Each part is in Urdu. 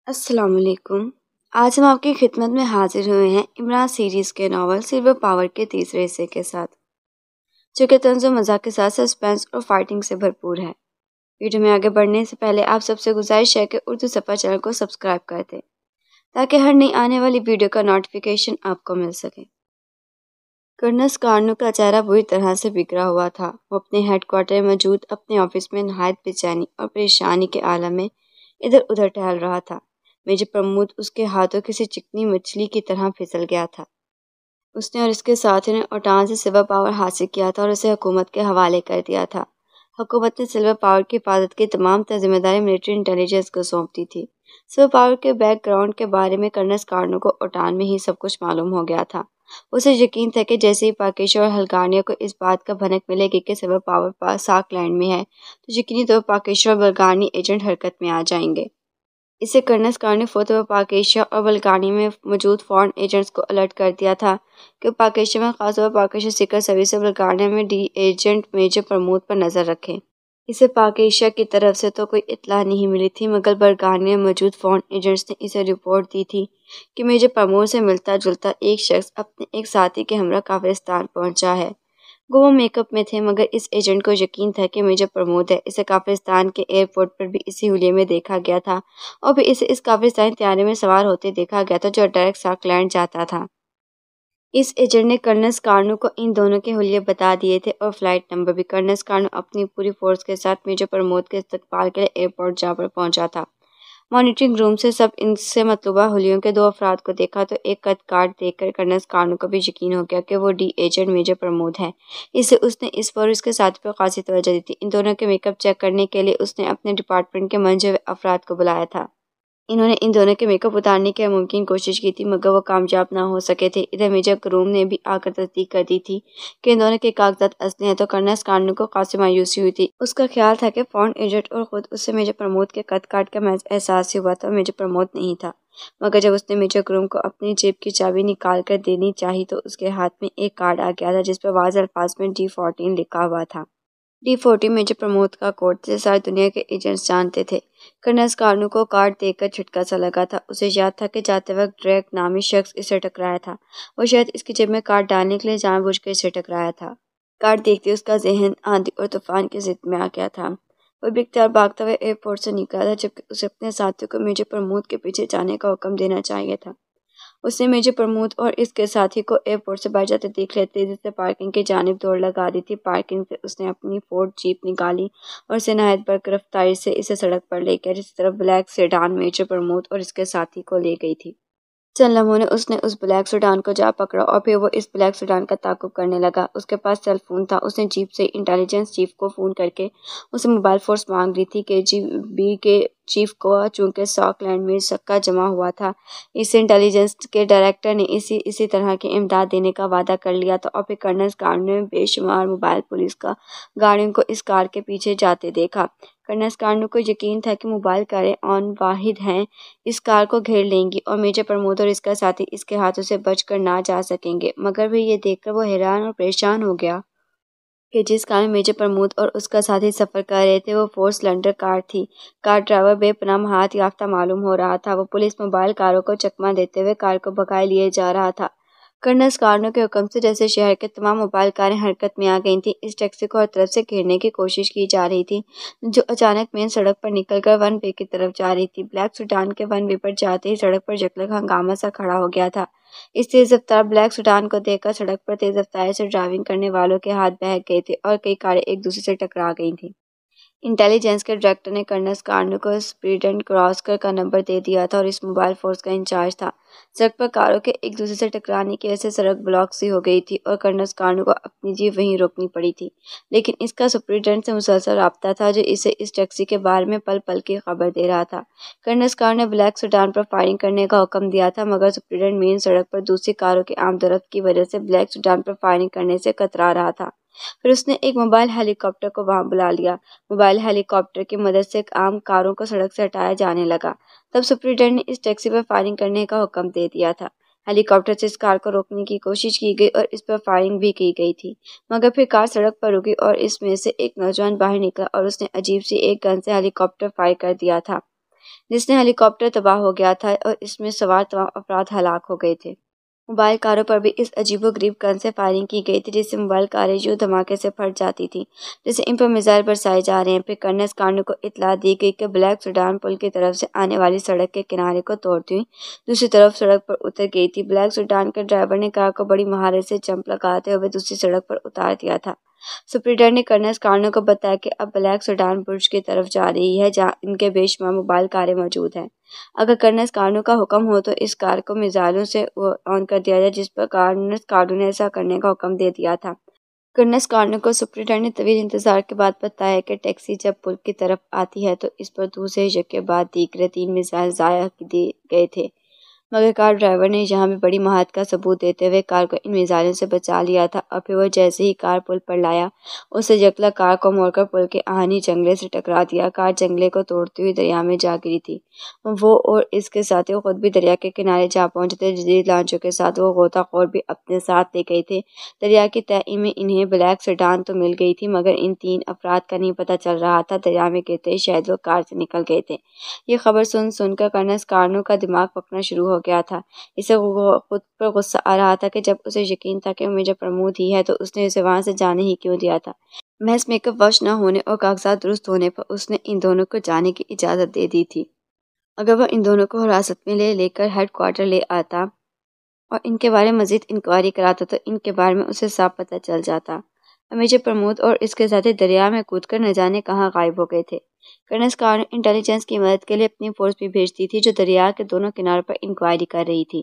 السلام علیکم۔ آج ہم آپ کی خدمت میں حاضر ہوئے ہیں عمران سیریز کے ناول سلور پاور کے تیسرے حصے کے ساتھ، جو کہ طنز و مزاح کے ساتھ سسپینس اور فائٹنگ سے بھرپور ہے۔ ویڈیو میں آگے بڑھنے سے پہلے آپ سب سے گزارش ہے کہ اردو صفحہ چینل کو سبسکرائب کر دیں تاکہ ہر نئی آنے والی ویڈیو کا نوٹیفیکیشن آپ کو مل سکے۔ کرنل سکارنو کا چہرہ بری طرح سے بگڑا ہوا تھا۔ وہ اپنے ہیڈ کوارٹر میں موجود اپنے آفس میں نہایت بے چینی اور پریشانی کے عالم میں ادھر ادھر ٹہل رہا تھا۔ میجر پرمود اس کے ہاتھوں کسی چکنی مچھلی کی طرح پھسل گیا تھا۔ اس نے اور اس کے ساتھیوں نے اوٹان سے سلور پاور حاصل کیا تھا اور اسے حکومت کے حوالے کر دیا تھا۔ حکومت نے سلور پاور کی حفاظت کی تمام تر ذمہ داری ملٹری انٹیلیجنس کو سونپ دی تھی۔ سلور پاور کے بیک گراؤنڈ کے بارے میں کرنل سکارنو کو اوٹان میں ہی سب کچھ معلوم ہو گیا تھا۔ اسے یقین تھا کہ جیسے ہی پاکیشا اور ہلگانیہ کو اس بات کا بھنک ملے گی کہ سلور پاور ساک لینڈ میں ہے تو یقینی طور پر پاکیشا اور بلگانی ایجنٹ حرکت میں آ جائیں گے۔ اسے کرنل سکارنو نے فوراً پاکیشا اور بلگانی میں موجود فورن ایجنٹس کو الرٹ کر دیا تھا کہ پاکیشا میں خاص طور پر پاکیشا سیکرٹ سروس اور بلگانیہ میں ڈی ایجنٹ میجر پرمود پر نظر رکھیں۔ اسے پاکیشا کی طرف سے تو کوئی اطلاع نہیں ملی تھی، مگر بلگانیہ میں موجود فورن ایجنٹس نے اسے رپورٹ دی تھی کہ میجر پرمود سے ملتا جلتا ایک شخص اپنے ایک ساتھی کے ہمراہ کافرستان پہنچا ہے۔ وہ میک اپ میں تھے، مگر اس ایجنٹ کو یقین تھا کہ میجر پرمود ہے۔ اسے کافرستان کے ایئرپورٹ پر بھی اسی حلیے میں دیکھا گیا تھا اور پھر اسے اس کافرستانی طیارے میں سوار ہوتے دیکھا گیا تھا جو ڈائریکٹ ساک لینڈ جاتا تھا۔ اس ایجنٹ نے کرنل سکارنو کو ان دونوں کے حلیے بتا دیے تھے اور فلائٹ نمبر بھی۔ کرنل سکارنو اپنی پوری فورس کے ساتھ میجر پرمود کے استقبال کے لیے ایئرپورٹ جا پر پہنچا تھا۔ مانیٹرنگ روم سے سب ان سے مطلوبہ حلیوں کے دو افراد کو دیکھا تو ایک قد کاٹ دیکھ کر کرنل سکارنو کو بھی یقین ہو گیا کہ وہ ڈی ایجنٹ میجر پرمود ہے۔ اس سے اس نے اس پر اس کے ساتھی پر خاصی توجہ دی تھی۔ ان دونوں کے میک اپ چیک کرنے کے لیے اس نے اپنے ڈپارٹمنٹ کے منجھے ہوئے افراد کو بلایا تھا۔ انہوں نے ان دونوں کے میک اپ اتارنے کی ممکن کوشش کی تھی، مگر وہ کامیاب نہ ہو سکے تھے۔ ادھر میجر کروم نے بھی آ کر تصدیق کر دی تھی کہ ان دونوں کے کاغذات اصلی ہیں، تو کرنل سکارنو کو خاصی مایوسی ہوئی تھی۔ اس کا خیال تھا کہ فورن ایجنٹ اور خود اسے میجر پرمود کے قد کاٹ کا محض احساس ہی ہوا تھا اور میجر پرمود نہیں تھا۔ مگر جب اس نے میجر کروم کو اپنی جیب کی چابی نکال کر دینی چاہی تو اس کے ہاتھ میں ایک کارڈ آ گیا تھا جس پر واضح الفاظ میں D14 لکھا ہوا تھا۔ D14 میجر پرمود کا کوڈ جسے ساری دنیا کے ایجنٹس جانتے تھے۔ کرنل سکارنو کو کارڈ دیکھ کر جھٹکا سا لگا تھا۔ اسے یاد تھا کہ جاتے وقت ڈریک نامی شخص اسے ٹکرایا تھا۔ وہ شاید اس کی جیب میں کارڈ ڈالنے کے لیے جان بوجھ کر اسے ٹکرایا تھا۔ کارڈ دیکھتے اس کا ذہن آندھی اور طوفان کی ضد میں آ گیا تھا۔ وہ بے اختیار بھاگتا ہوا ایئرپورٹ سے نکلا تھا، جبکہ اسے اپنے ساتھیوں کو میجر پرمود کے پیچھے جانے کا حکم دینا چاہیے تھا۔ اس نے میجر پرمود اور اس کے ساتھی کو ایئرپورٹ سے باہر جاتے دیکھ لیتے تیزی سے پارکنگ کی جانب دوڑ لگا دی تھی۔ پارکنگ سے اس نے اپنی فورڈ جیپ نکالی اور اسے نہایت برق رفتاری سے اسے سڑک پر لے گیا جس طرف بلیک سیڈان میجر پرمود اور اس کے ساتھی کو لے گئی تھی۔ چند لمحوں نے اس نے اس بلیک سیڈان کو جا پکڑا اور پھر وہ اس بلیک سیڈان کا تعاقب کرنے لگا۔ اس کے پاس سیل فون تھا۔ اس نے جیپ سے انٹیلیجنس چیف کو فون کر کے اسے موبائل فورس مانگ لی تھی۔ KGB کے چیف کو چونکہ ساک لینڈ میں سکہ جمع ہوا تھا، اس سے انٹیلیجنس کے ڈائریکٹر نے اسی طرح کی امداد دینے کا وعدہ کر لیا تھا اور پھر کرنل سکارنو نے بے شمار موبائل پولیس گاڑیوں کو اس کار کے پیچھے جاتے دیکھا۔ کرنل سکارنو کو یقین تھا کہ موبائل کاریں آن واحد ہیں اس کار کو گھیر لیں گی اور میجر پرمود اور اس کا ساتھی اس کے ہاتھوں سے بچ کر نہ جا سکیں گے۔ مگر پھر یہ دیکھ کر وہ حیران اور پریشان ہو گیا کہ جس کار میں میجر پرمود اور اس کا ساتھی سفر کر رہے تھے وہ فورڈ سلنڈر کار تھی۔ کار ڈرائیور بے پناہ مہارت یافتہ معلوم ہو رہا تھا۔ وہ پولیس موبائل کاروں کو چکمہ دیتے ہوئے کار کو بھگائے لیے جا رہا تھا۔ کرنل سکارنو کے حکم سے جیسے شہر کے تمام موبائل کاریں حرکت میں آ گئی تھیں۔ اس ٹیکسی کو ہر طرف سے گھیرنے کی کوشش کی جا رہی تھی جو اچانک مین سڑک پر نکل کر ون وے کی طرف جا رہی تھی۔ بلیک سیڈان کے ون وے پر جاتے ہی سڑک پر یکلگ ہنگامہ سا کھڑا ہو گیا تھا۔ اس تیز رفتار بلیک سیڈان کو دیکھ کر سڑک پر تیز رفتاری سے ڈرائیونگ کرنے والوں کے ہاتھ بہک گئے تھے اور کئی کاریں ایک دوسرے سے ٹکرا گئی تھیں۔ انٹیلیجنس کے ڈائریکٹر نے کرنل سکارنو کو اسپریڈن کراسکر کا نمبر دے دیا تھا اور اس موبائل فورس کا انچارج تھا۔ سڑک پر کاروں کے ایک دوسرے سے ٹکرانے کی وجہ سے سڑک بلاک سی ہو گئی تھی اور کرنل سکارنو کو اپنی جیپ وہیں روکنی پڑی تھی، لیکن اس کا سپرنٹینڈنٹ سے مسلسل رابطہ تھا جو اسے اس ٹیکسی کے بارے میں پل پل کی خبر دے رہا تھا۔ کرنل سکارنو نے بلیک سیڈان پر فائرنگ کرنے کا حکم دیا تھا، مگر سپرنٹینڈنٹ مین سڑک پر دوسری کاروں کی آمد و رفت کی وجہ سے بلیک سیڈان پر فائرنگ کرنے سے کترا رہا تھا۔ پھر اس نے ایک موبائل ہیلی کاپٹر کو وہاں بلا لیا۔ موبائل ہیلی کاپٹر کی مدد سے عام کاروں کو سڑک سے ہٹایا جانے لگا۔ تب سپرنٹینڈنٹ نے اس ٹیکسی پر فائرنگ کرنے کا حکم دے دیا تھا۔ ہیلی کاپٹر سے اس کار کو روکنے کی کوشش کی گئی اور اس پر فائرنگ بھی کی گئی تھی، مگر پھر کار سڑک پر رکی اور اس میں سے ایک نوجوان باہر نکلا اور اس نے عجیب سی ایک گن سے ہیلی کاپٹر فائر کر دیا تھا۔ جس نے ہیلی کاپٹر تباہ ہو گیا تھا اور اس میں سوار تمام افراد ہلاک ہو گئے تھے۔ موبائل کاروں پر بھی اس عجیب و غریب گن سے فائرنگ کی گئی تھی، جس سے موبائل کاریں یوں دھماکے سے پھٹ جاتی تھیں جیسے ان پر میزائل برسائے جا رہے ہیں۔ پھر کرنل سکارنو کو اطلاع دی گئی کہ بلیک سوڈان پل کی طرف سے آنے والی سڑک کے کنارے کو توڑتی ہوئی دوسری طرف سڑک پر اتر گئی تھی۔ بلیک سوڈان کے ڈرائیور نے کار کو بڑی مہارت سے جمپ لگاتے ہوئے دوسری سڑک پر اتار دیا تھا۔ سپرنٹینڈنٹ نے کرنل سکارنو کو بتایا کہ اب بلیک سوڈان برج کی طرف جا رہی ہے، جہاں ان کے بے شمار موبائل کاریں موجود ہیں۔ اگر کرنل سکارنو کا حکم ہو تو اس کار کو میزائلوں سے آن کر دیا جائے، جس پر کرنل سکارنو نے ایسا کرنے کا حکم دے دیا تھا۔ کرنل سکارنو کو سپرنٹینڈنٹ نے طویل انتظار کے بعد بتایا کہ ٹیکسی جب پل کی طرف آتی ہے تو اس پر دوسرے یکے بعد دیگرے 3 میزائل ضائع کیے گئے تھے، مگر کار ڈرائیور نے یہاں بھی بڑی مہارت کا ثبوت دیتے ہوئے کار کو ان میزائلوں سے بچا لیا تھا، اور پھر وہ جیسے ہی کار پل پر لایا اسے یکلا کار کو موڑ کر پل کے آہنی جنگلے سے ٹکرا دیا۔ کار جنگلے کو توڑتی ہوئی دریا میں جا گری تھی۔ وہ اور اس کے ساتھی خود بھی دریا کے کنارے جا پہنچے تھے۔ جدید لانچوں کے ساتھ وہ غوطہ خور بھی اپنے ساتھ لے گئے تھے۔ دریا کی تہہ میں انہیں بلیک سوڈان تو مل گئی تھی، مگر ان 3 افراد کا نہیں پتہ چل رہا تھا۔ دریا میں گرتے ہی شاید وہ کار سے نکل گئے تھے۔ یہ خبر سن کر کرنل سکارنو کا دماغ پکنا شروع ہو گیا تھا۔ اسے خود پر غصہ آ رہا تھا کہ جب اسے یقین تھا کہ میجر پرمود ہی ہے تو اس نے اسے وہاں سے جانے ہی کیوں دیا تھا۔ محض میک اپ واش نہ ہونے اور کاغذات درست ہونے پر اس نے ان دونوں کو جانے کی اجازت دے دی تھی۔ اگر وہ ان دونوں کو حراست میں لے کر ہیڈ کوارٹر لے آتا اور ان کے بارے میں مزید انکوائری کراتا تو ان کے بارے میں اسے صاف پتہ چل جاتا۔ میجر پرمود اور اس کے ساتھی دریا میں کود کر نہ جانے کہاں غائب ہو گئے تھے۔ کرنل سکارنو انٹیلی جنس کی مدد کے لیے اپنی فورس بھی بھیجتی تھی، جو دریا کے دونوں کناروں پر انکوائری کر رہی تھی۔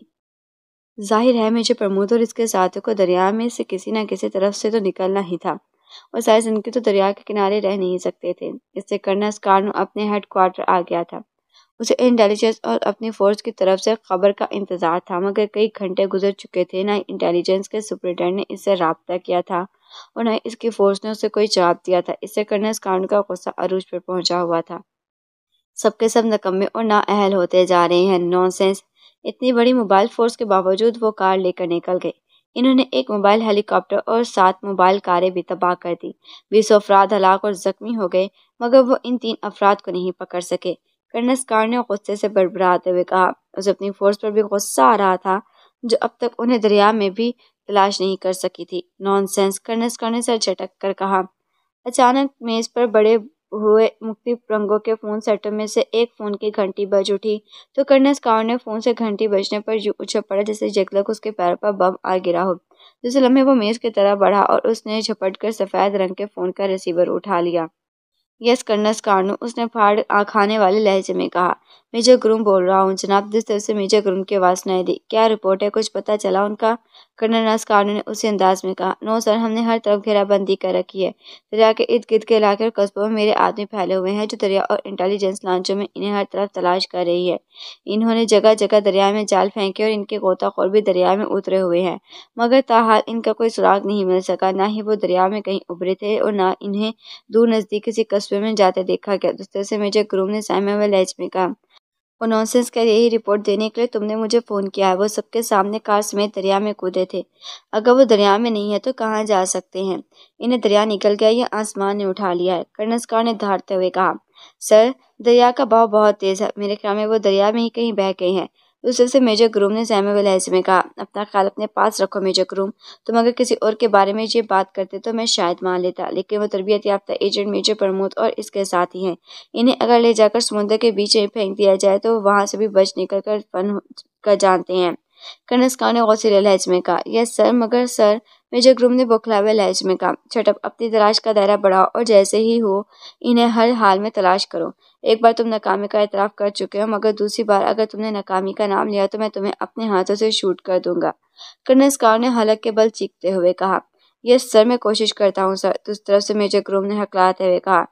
ظاہر ہے میجر پرمود اور اس کے ساتھیوں کو دریا میں سے کسی نہ کسی طرف سے تو نکلنا ہی تھا، اور ساری زندگی تو دریا کے کنارے رہ نہیں سکتے تھے۔ اس سے کرنل سکارنو اپنے ہیڈ کوارٹر آ گیا تھا۔ اسے انٹیلی جنس اور اپنی فورس کی طرف سے خبر کا انتظار تھا، مگر کئی گھنٹے گزر چکے تھے۔ نہ ہی انٹیلی جنس کے سپرنٹینڈنٹ نے اس سے رابطہ کیا تھا اور نہ ہی اس کی فورس نے اسے کوئی جواب دیا تھا۔ اس سے کرنل سکارنو کا غصہ عروج پر پہنچا ہوا تھا۔ سب کے سب نکمے اور نااہل ہوتے جا رہے ہیں، نان سینس۔ اتنی بڑی موبائل فورس کے باوجود وہ کار لے کر نکل گئے۔ انہوں نے ایک موبائل ہیلی کاپٹر اور 7 موبائل کاریں بھی تباہ کر دی۔ 20 افراد ہلاک اور زخمی ہو گئے، مگر وہ ان 3 افراد کو نہیں پکڑ سکے۔ کرنل سکارنو نے غصے سے بڑبڑاتے ہوئے کہا۔ اسے اپنی فورس پر بھی غصہ آ رہا تھا، جو اب تک انہیں دریا میں بھی تلاش نہیں کر سکی تھی۔ نان سینس، کرنل سکارنو نے سر جھٹک کر کہا۔ اچانک میز پر بڑے ہوئے مختلف رنگوں کے فون سیٹوں میں سے ایک فون کی گھنٹی بج اٹھی تو کرنل سکارنو نے فون سے گھنٹی بجنے پر یوں اچھل پڑا جیسے یکلک اس کے پیروں پر بم آ گرا ہو۔ دوسرے لمحے وہ میز کی طرف بڑھا اور اس نے جھپٹ کر سفید رنگ کے فون کا ریسیور اٹھا لیا۔ یس کرنل سکارنو، اس نے پھاڑ کھانے والے لہجے میں کہا۔ میجر گروم بول رہا ہوں جناب۔ جس طرف سے میجر گروم کی آواز سنائی دی۔ کیا رپورٹ ہے؟ کچھ پتہ چلا ان کا؟ کرنل سکارنو نے اسی انداز میں کہا۔ نو سر، ہم نے ہر طرف گھیرا بندی کر رکھی ہے۔ دریا کے ارد گرد کے علاقے اور قصبوں میں میرے آدمی پھیلے ہوئے ہیں، جو دریا اور انٹیلی جنس لانچوں میں انہیں ہر طرف تلاش کر رہی ہے۔ انہوں نے جگہ جگہ دریا میں جال پھینکے اور ان کے غوطہ خور بھی دریا میں اترے ہوئے ہیں، مگر تاحال ان کا کوئی سراغ نہیں مل سکا۔ نہ ہی وہ دریا میں کہیں ابھرے تھے اور نہ انہیں دور نزدیک کسی قصبے میں جاتے دیکھا گیا۔ دوسری طرف سے میجر گروم نے سہمے ہوئے لہجے میں کہا۔ وہ نانسنس، کیا یہی رپورٹ دینے کے لیے تم نے مجھے فون کیا ہے؟ وہ سب کے سامنے کار سمیت دریا میں کودے تھے۔ اگر وہ دریا میں نہیں ہے تو کہاں جا سکتے ہیں؟ انہیں دریا نکل گیا یا آسمان نے اٹھا لیا ہے؟ کرنل سکارنو نے دھاڑتے ہوئے کہا۔ سر، دریا کا بہاؤ بہت تیز ہے، میرے خیال میں وہ دریا میں ہی کہیں بہہ گئے ہیں۔ دوسرے سے میجر گروم نے سہمے ہوئے لہجے میں کہا۔ اپنا خیال اپنے پاس رکھو میجر گروم۔ تم اگر کسی اور کے بارے میں یہ بات کرتے تو میں شاید مان لیتا، لیکن وہ تربیت یافتہ ایجنٹ میجر پرمود اور اس کے ساتھی ہیں۔ انہیں اگر لے جا کر سمندر کے بیچ میں پھینک دیا جائے تو وہ وہاں سے بھی بچ نکل کر فن کر جانتے ہیں۔ کرنل سکارنو نے غصیلے لہجے میں کہا۔ یس سر، مگر سر، میجر گروم نے بوکھلائے ہوئے لہجے میں کہا۔ شٹ اپ، اپنی تلاش کا دائرہ بڑھاؤ اور جیسے ہی ہو انہیں ہر حال میں تلاش کرو۔ ایک بار تم ناکامی کا اعتراف کر چکے ہو، مگر دوسری بار اگر تم نے ناکامی کا نام لیا تو میں تمہیں اپنے ہاتھوں سے شوٹ کر دوں گا۔ کرنل سکارنو نے حلق کے بل چیختے ہوئے کہا۔ یس سر، میں کوشش کرتا ہوں سر، دوسری طرف سے میجر گروم نے ہکلاتے ہوئے کہا۔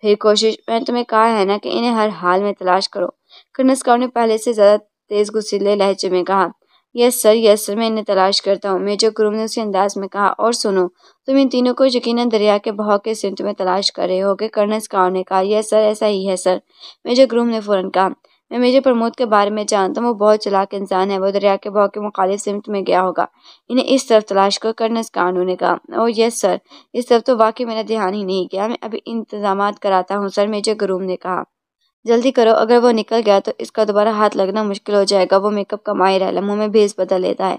پھر کوشش؟ میں نے تمہیں کہا ہے نا کہ انہیں ہر حال میں تلاش کرو۔ کرنل سکارنو نے پہلے سے زیادہ تیز غصیلے لہجے میں کہا۔ یس سر، میں انہیں تلاش کرتا ہوں، میجر گروم نے اسی انداز میں کہا۔ اور سنو، تم ان تینوں کو یقیناً دریا کے بہاؤ کے سمت میں تلاش کر رہے ہوگے۔ کرنل سکارنو نے کہا۔ یس سر، ایسا ہی ہے سر، میجر گروم نے فوراً کہا۔ میں میجر پرمود کے بارے میں جانتا ہوں، وہ بہت چلاک انسان ہے، وہ دریا کے بہاؤ کے مخالف سمت میں گیا ہوگا۔ انہیں اس طرف تلاش کرو۔ کرنل سکارنو نے کہا۔ اوہ یس سر، اس طرف تو واقعی میرا دھیان ہی نہیں گیا، میں ابھی انتظامات کراتا ہوں سر، میجر گروم نے کہا۔ جلدی کرو، اگر وہ نکل گیا تو اس کا دوبارہ ہاتھ لگنا مشکل ہو جائے گا۔ وہ میک اپ کا ماہر ہے، لمحوں میں بھیس بدل لیتا ہے۔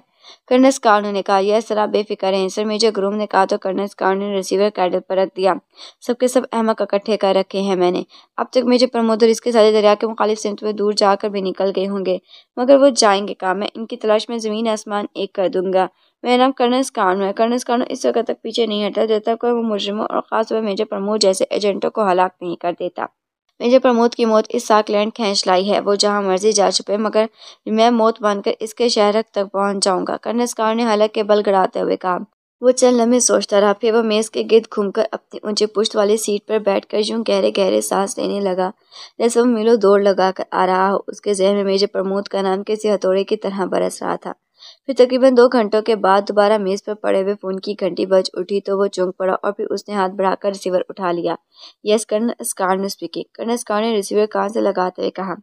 کرنل اسکارنو نے کہا، یس سر، آپ بے فکر ہیں سر۔ میجر گروم نے کہا تو کرنل اسکارنو نے ریسیور کیڈل پر رکھ دیا۔ سب کے سب احمق اکٹھے کر رکھے ہیں میں نے۔ اب تک میجر پرمود اور اس کے ساتھی دریا کے مخالف سمت میں دور جا کر بھی نکل گئے ہوں گے، مگر وہ جائیں گے کہاں؟ میں ان کی تلاش میں زمین آسمان ایک کر دوں گا۔ میرا نام کرنل اسکارنو ہے۔ کرنل اسکارنو اس وقت تک پیچھے نہیں ہٹا جب تک وہ مجرموں اور خاص طور پر میجر پرمود جیسے ایجنٹوں کو ہلاک نہیں کر دیتا۔ میجر پرمود کی موت اس ساکلینڈ کھینچ لائی ہے، وہ جہاں مرضی جا چھپے، مگر میں موت بن کر اس کے شہر تک پہنچ جاؤں گا۔ کرنل اسکارنو نے حلق کے بل گڑاتے ہوئے کہا۔ وہ چند لمحے سوچتا رہا، پھر وہ میز کے گرد گھوم کر اپنی اونچی پشت والی سیٹ پر بیٹھ کر یوں گہرے گہرے سانس لینے لگا جیسے وہ میلوں دوڑ لگا کر آ رہا ہو۔ اس کے ذہن میں میجر پرمود کا نام کسی ہتھوڑے کی طرح برس رہا تھا۔ پھر تقریباً 2 گھنٹوں کے بعد دوبارہ میز پر پڑے ہوئے فون کی گھنٹی بج اٹھی تو وہ چونک پڑا اور پھر اس نے ہاتھ بڑھا کر ریسیور اٹھا لیا۔ یس کرنل اسکارنو اسپیکنگ۔ کرنل اسکارنو نے ریسیور کان سے لگاتے ہوئے کہا،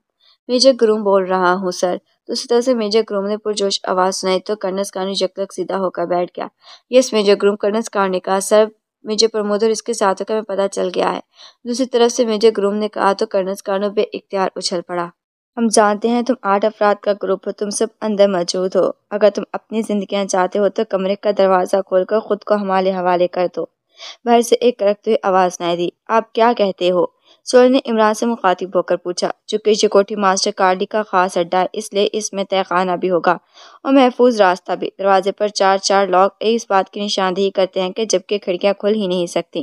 میجر گروم بول رہا ہوں سر۔ دوسری طرف سے میجر گروم نے پرجوش آواز سنائی تو کرنل اسکارنو یکلک سیدھا ہو کر بیٹھ گیا۔ یس میجر گروم، کرنل اسکارنو نے کہا۔ سر، میجر پرمود اور اس کے ساتھیوں کا ہمیں پتہ چل گیا ہے۔ دوسری طرف سے میجر گروم نے کہا تو کرنل اسکارنو بے اختیار اچھل پڑا۔ ہم جانتے ہیں تم 8 افراد کا گروپ ہو، تم سب اندر موجود ہو۔ اگر تم اپنی زندگیاں چاہتے ہو تو کمرے کا دروازہ کھول کر خود کو ہمارے حوالے کر دو۔ باہر سے ایک کڑکتی ہوئی آواز سنائی دی۔ آپ کیا کہتے ہو؟ سول نے عمران سے مخاطب ہو کر پوچھا۔ چونکہ یہ کوٹھی ماسٹر کارڈی کا خاص اڈا ہے، اس لیے اس میں تہہ خانہ بھی ہوگا اور محفوظ راستہ بھی۔ دروازے پر 4 لاک اس بات کی نشاندہی کرتے ہیں کہ جبکہ کھڑکیاں کھل ہی نہیں سکتی،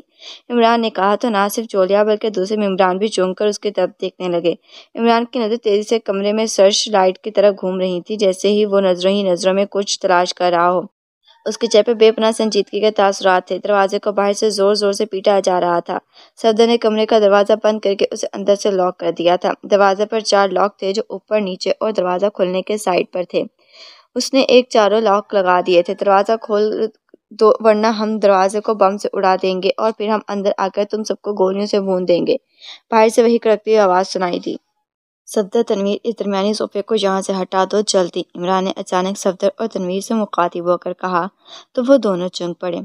عمران نے کہا تو نہ صرف جولیا بلکہ دوسرے ممبران بھی چونک کر اس کی طرف دیکھنے لگے۔ عمران کی نظر تیزی سے کمرے میں سرچ لائٹ کی طرف گھوم رہی تھی، جیسے ہی وہ نظروں ہی نظروں میں کچھ تلاش کر رہا ہو۔ اس کے چہرے پہ بے پناہ سنجیدگی کے تاثرات تھے۔ دروازے کو باہر سے زور زور سے پیٹا جا رہا تھا۔ صفدر نے کمرے کا دروازہ بند کر کے اسے اندر سے لاک کر دیا تھا۔ دروازے پر 4 لاک تھے جو اوپر، نیچے اور دروازہ کھلنے کے سائڈ پر تھے۔ اس نے ایک چاروں لاک لگا دیے تھے۔ دروازہ کھول دو ورنہ ہم دروازے کو بم سے اڑا دیں گے اور پھر ہم اندر آ کر تم سب کو گولیوں سے بھون دیں گے۔ باہر سے وہی کڑکتی ہوئی آواز سنائی دی۔ صفدر، تنویر، اس درمیانی صوفے کو یہاں سے ہٹا دو جلدی۔ عمران نے اچانک صفدر اور تنویر سے مخاطب ہو کر کہا تو وہ دونوں چونک پڑے۔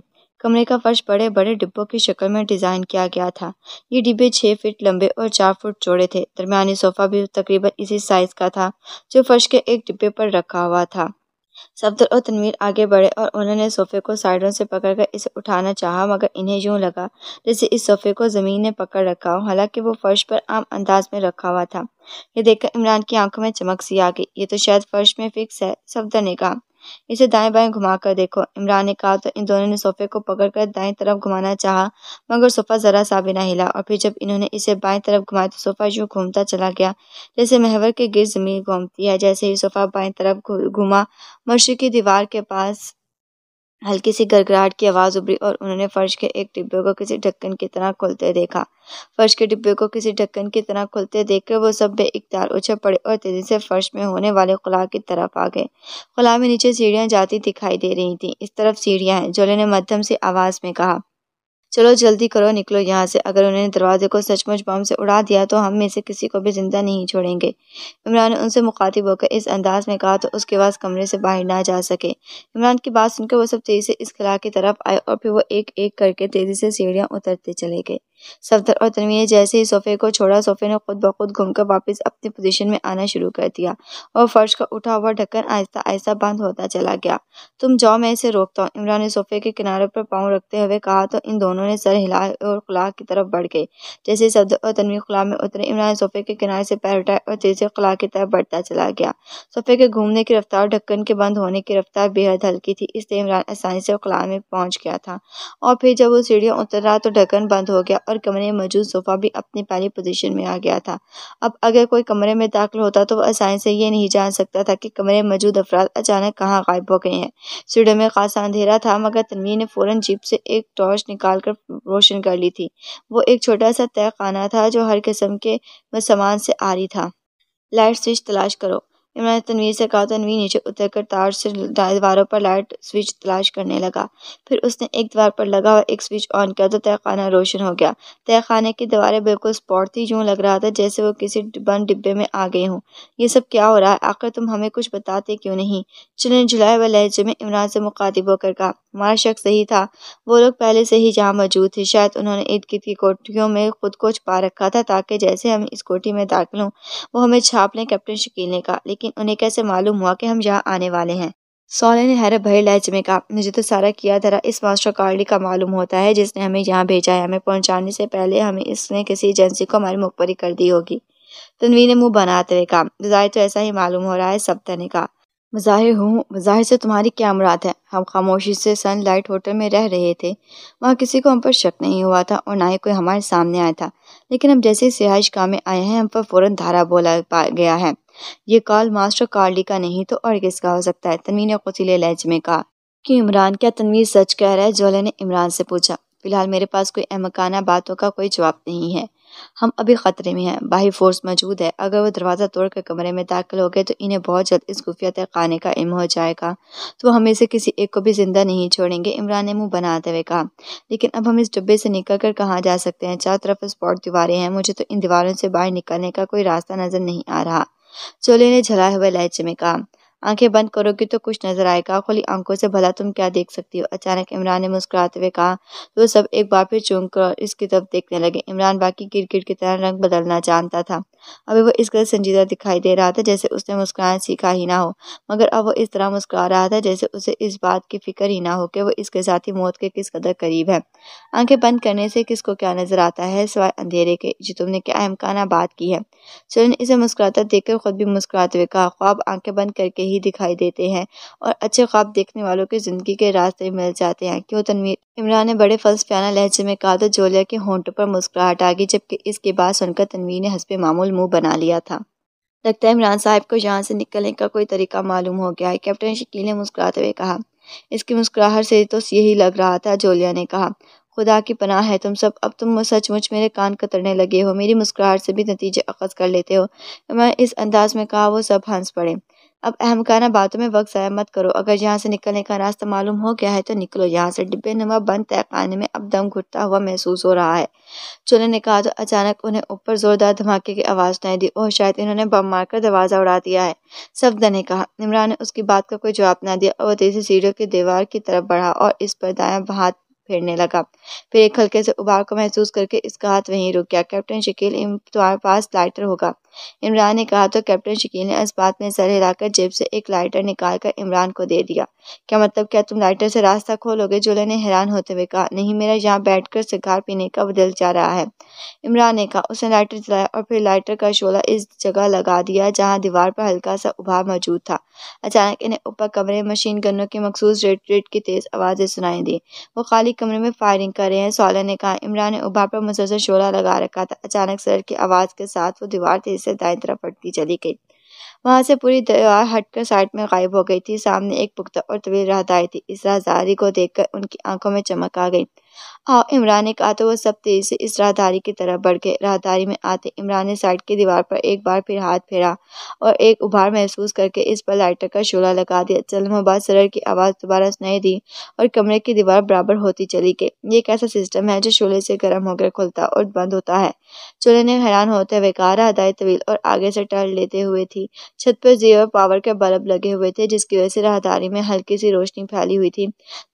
کمرے کا فرش بڑے بڑے ڈبوں کی شکل میں ڈیزائن کیا گیا تھا۔ یہ ڈبے 6 فٹ لمبے اور 4 فٹ چوڑے تھے۔ درمیانی صوفہ بھی تقریباً اسی سائز کا تھا جو فرش کے ایک ڈبے پر رکھا ہوا تھا۔ صفدر اور تنویر آگے بڑھے اور انہوں نے صوفے کو سائیڈوں سے پکڑ کر اسے اٹھانا چاہا، مگر انہیں یوں لگا جیسے اس صوفے کو زمین نے پکڑ رکھا ہو، حالانکہ وہ فرش پر عام انداز میں رکھا ہوا تھا۔ یہ دیکھ کر عمران کی آنکھوں میں چمک سی آ گئی۔ یہ تو شاید فرش میں فکس ہے، صفدر نے کہا۔ اسے دائیں بائیں گھما کر دیکھو، عمران نے کہا تو ان دونوں نے صوفے کو پکڑ کر دائیں طرف گھمانا چاہا، مگر صوفہ ذرا سا بھی نہ ہلا، اور پھر جب انہوں نے اسے بائیں طرف گھمایا تو صوفہ یوں گھومتا چلا گیا جیسے محور کے گرد زمین گھومتی ہے۔ جیسے ہی صوفہ بائیں طرف گھوما، مشرقی دیوار کے پاس ہلکی سی گڑگڑاہٹ کی آواز ابھری اور انہوں نے فرش کے ایک ڈبے کو کسی ڈھکن کی طرح کھلتے دیکھا۔ فرش کے ڈبے کو کسی ڈھکن کی طرح کھلتے دیکھ کر وہ سب بے اختیار اچھل پڑے اور تیزی سے فرش میں ہونے والے خلا کی طرف آ گئے۔ خلا میں نیچے سیڑھیاں جاتی دکھائی دے رہی تھیں۔ اس طرف سیڑھیاں ہیں، جولے نے مدھم سی آواز میں کہا۔ چلو جلدی کرو، نکلو یہاں سے۔ اگر انہوں نے دروازے کو سچ مچ بم سے اڑا دیا تو ہم میں سے کسی کو بھی زندہ نہیں چھوڑیں گے۔ عمران نے ان سے مخاطب ہو کر اس انداز میں کہا تو اس کی آواز کمرے سے باہر نہ جا سکے۔ عمران کی بات سن کر وہ سب تیزی سے اس خلا کی طرف آئے اور پھر وہ ایک ایک کر کے تیزی سے سیڑھیاں اترتے چلے گئے۔ صفدر اور تنویر نے جیسے ہی صوفے کو چھوڑا، صوفے نے خود بخود گھوم کر واپس اپنی پوزیشن میں آنا شروع کر دیا اور فرش کا اٹھا ہوا ڈھکن آہستہ آہستہ بند ہوتا چلا گیا۔ تم جاؤ، میں اسے روکتا ہوں، عمران نے صوفے کے کنارے پر پاؤں رکھتے ہوئے کہا تو ان دونوں نے سر ہلائے اور خلا کی طرف بڑھ گئے۔ جیسے ہی صفدر اور تنویر خلا میں اترے، عمران نے صوفے کے کنارے سے پیر اٹھائے اور تیزی سے خلا کی طرف بڑھتا چلا گیا۔ صوفے کے گھومنے کی رفتار اور ڈھکن کے بند ہونے کی رفتار بے حد ہلکی تھی، اس لیے عمران آسانی سے خلا میں پہنچ گیا تھا، اور پھر جب وہ سیڑھیاں اتر رہا تو ڈھکن بند ہو گیا اور کمرے میں موجود صوفہ بھی اپنی پہلی پوزیشن میں آ گیا تھا۔ اب اگر کوئی کمرے میں داخل ہوتا تو وہ آسانی سے یہ نہیں جان سکتا تھا کہ کمرے میں موجود افراد اچانک کہاں غائب ہو گئے ہیں۔ سیڑھیوں میں خاصا اندھیرا تھا، مگر تنویر نے فوراً جیب سے ایک ٹارچ نکال کر روشن کر لی تھی۔ وہ ایک چھوٹا سا تہہ خانہ تھا جو ہر قسم کے سامان سے عاری تھا۔ لائٹ سوئچ تلاش کرو، عمران نے تنویر سے کہا۔ تنویر نیچے اتر کر ٹارچ سے دیواروں پر لائٹ سوئچ تلاش کرنے لگا۔ پھر اس نے ایک دیوار پر لگا ہوا ایک سوئچ آن کیا تو تہہ خانہ روشن ہو گیا۔ تہہ خانے کی دیواریں بالکل اسپاٹ تھی، یوں لگ رہا تھا جیسے وہ کسی بند ڈبے میں آ گئے ہوں۔ یہ سب کیا ہو رہا ہے؟ آخر تم ہمیں کچھ بتاتے کیوں نہیں؟ چلیں جھلائے ہوئے لہجے میں عمران سے مخاطب ہو کر کہا۔ ہمارا شک صحیح تھا، وہ لوگ پہلے سے ہی جہاں موجود تھے، شاید انہوں نے ارد گرد کی کوٹھیوں میں خود کو چھپا رکھا تھا تاکہ جیسے ہم اس کوٹھی میں داخل ہوں وہ ہمیں چھاپ لیں۔ کیپٹن شکیل نے کہا، لیکن انہیں کیسے معلوم ہوا کہ ہم یہاں آنے والے ہیں؟ سولے نے حیرت بھرے لہجے میں کہا، مجھے تو سارا کیا دھرا اس ماسٹر کارلی کا معلوم ہوتا ہے جس نے ہمیں یہاں بھیجا ہے۔ ہمیں پہنچانے سے پہلے ہمیں اس نے کسی ایجنسی کو ہماری مخبری کر دی ہوگی۔ تنویر نے منہ بناتے ہوئے کہا، ظاہر تو ایسا ہی معلوم ہو رہا ہے، سبتا نے کہا۔ مظاہر سے تمہاری کیا مراد ہے؟ ہم خاموشی سے سن لائٹ ہوٹل میں رہ رہے تھے، وہاں کسی کو ہم پر شک نہیں ہوا تھا اور نہ ہی کوئی ہمارے سامنے آیا تھا، لیکن ہم جیسے رہائش گاہ میں آئے ہیں ہم پر فوراً دھارا بولا گیا ہے۔ یہ کال ماسٹر کارلی کا نہیں تو اور کس کا ہو سکتا ہے؟ تنویر نے قصیلے لہجے میں کہا۔ کیوں عمران، کیا تنویر سچ کہہ رہا ہے؟ جولے نے عمران سے پوچھا۔ فی الحال میرے پاس کوئی احمقانہ باتوں کا کوئی جواب نہیں ہے، ہم ابھی خطرے میں ہیں، باہر فورس موجود ہے، اگر وہ دروازہ توڑ کر کمرے میں داخل ہو گئے تو انہیں بہت جلد اس خفیہ تہ خانے کا علم ہو جائے گا، تو وہ ہمیں سے کسی ایک کو بھی زندہ نہیں چھوڑیں گے۔ عمران نے منہ بناتے ہوئے کہا، لیکن اب ہم اس ڈبے سے نکل کر کہاں جا سکتے ہیں؟ چاروں طرف اسپاٹ دیواریں ہیں، مجھے تو ان دیواروں سے باہر نکلنے کا کوئی راستہ نظر نہیں آ رہا۔ چولے نے جھلائے ہوئے لہجے میں کہا، آنکھیں بند کرو گی تو کچھ نظر آئے گا، کھلی آنکھوں سے بھلا تم کیا دیکھ سکتی ہو؟ اچانک عمران نے مسکراتے ہوئے کہا، تو وہ سب ایک بار پھر چونک کر اس کی طرف دیکھنے لگے۔ عمران باقی گرگٹ کی طرح رنگ بدلنا جانتا تھا، ابھی وہ اس قدر سنجیدہ دکھائی دے رہا تھا جیسے اس نے مسکرانا سیکھا ہی نہ ہو، مگر اب وہ اس طرح مسکرا رہا تھا جیسے اسے اس بات کی فکر ہی نہ ہو کہ وہ اس کے ساتھی موت کے کس قدر قریب ہے۔ آنکھیں بند کرنے سے کس کو کیا نظر آتا ہے سوائے اندھیرے کے؟ جی تم نے کیا احمقانہ بات کی ہے؟ چلو نے اسے مسکراتا دیکھ کر خود بھی مسکراتے ہوئے کہا، خواب آنکھیں بند کر کے ہی دکھائی دیتے ہیں اور اچھے خواب دیکھنے والوں کے زندگی کے راستے مل جاتے ہیں، کیوں تنویر؟ عمران نے بڑے فلسفیانہ لہجے میں کہا تو جولیا کے ہونٹوں پر مسکراہٹ آ گئی، جبکہ اس کی بات سن کر تنویر نے حسب معمول منہ بنا لیا تھا۔ لگتا ہے عمران صاحب کو یہاں سے نکلنے کا کوئی طریقہ معلوم ہو گیا ہے، کیپٹن شکیل نے مسکراتے ہوئے کہا۔ اس کی مسکراہٹ سے تو یہی لگ رہا تھا، جولیا نے کہا۔ خدا کی پناہ ہے تم سب، اب تم سچ مچ میرے کان کترنے لگے ہو، میری مسکراہٹ سے بھی نتیجے اخذ کر لیتے ہو۔ میں اس انداز میں کہا وہ سب ہنس پڑے۔ اب احمقانہ باتوں میں وقت ضائع مت کرو، اگر یہاں سے نکلنے کا راستہ معلوم ہو گیا ہے تو نکلو یہاں سے۔ ڈبے نما بند تہ خانے میں اب دم گھٹتا ہوا محسوس ہو رہا ہے، چولے نے کہا تو اچانک انہیں اوپر زوردار دھماکے کی آواز سنائی دی۔ اوہ، شاید انہوں نے بم مار کر دروازہ اڑا دیا ہے، سبدہ نے کہا۔ عمران نے اس کی بات کا کوئی جواب نہ دیا اور وہ تیزی سے سیڑھیوں کی دیوار کی طرف بڑھا اور اس پر دایاں ہاتھ پھیرنے لگا، پھر ایک ہلکے سے ابھار کو محسوس کر کے اس کا ہاتھ وہیں رک گیا۔ کیپٹن شکیل، تمہارے پاس لائٹر ہوگا؟ عمران نے کہا تو کیپٹن شکیل نے اس بات میں سر ہلا کر جیب سے ایک لائٹر نکال کر عمران کو دے دیا۔ کیا مطلب؟ کیا تم لائٹر سے راستہ کھولو گے؟ جولے نے حیران ہوتے ہوئے کہا۔ نہیں، میرا یہاں بیٹھ کر سگار پینے کا دل چاہ رہا ہے، عمران نے کہا۔ اس نے لائٹر جلایا اور پھر لائٹر کا شعلہ اس جگہ لگا دیا جہاں دیوار پر ہلکا سا ابھار موجود تھا۔ اچانک انہیں اوپر کمرے میں مشین گنوں کی مخصوص ریٹ ریٹ کی تیز آوازیں سنائی دیں۔ وہ خالی کمرے میں فائرنگ کر رہے ہیں، سولے نے کہا۔ عمران نے ابھار پر مسلسل شعلہ لگا رکھا تھا۔ اچانک سرڑ کی آواز کے ساتھ وہ دیوار تیزی سے دائیں طرف ہٹتی چلی گئی، وہاں سے پوری دیوار ہٹ کر سائڈ میں غائب ہو گئی تھی۔ سامنے ایک پختہ اور طویل راہداری تھی، اس راہداری کو دیکھ کر ان کی آنکھوں میں چمک آ گئی۔ آؤ، عمران نے کہا تو وہ سب تیزی سے اس راہداری کی طرف بڑھ گئے۔ راہداری میں آتے عمران نے سائڈ کی دیوار پر ایک بار پھر ہاتھ پھیرا اور ایک ابھار محسوس کر کے اس پر لائٹر کا شعلہ لگا دیا۔ چند لمحوں بعد سرڑ کی آواز دوبارہ سنائی دی اور کمرے کی دیوار برابر ہوتی چلی گئی۔ یہ ایک ایسا سسٹم ہے جو شعلے سے گرم ہو کر کھلتا اور بند ہوتا ہے، چولے نے حیران ہوتے ہوئے کہا۔ راہداری طویل اور آگے سے ٹرن لیتے ہوئے تھی، چھت پر زیرو پاور کے بلب لگے ہوئے تھے جس کی وجہ سے راہداری میں ہلکی سی روشنی پھیلی ہوئی تھی۔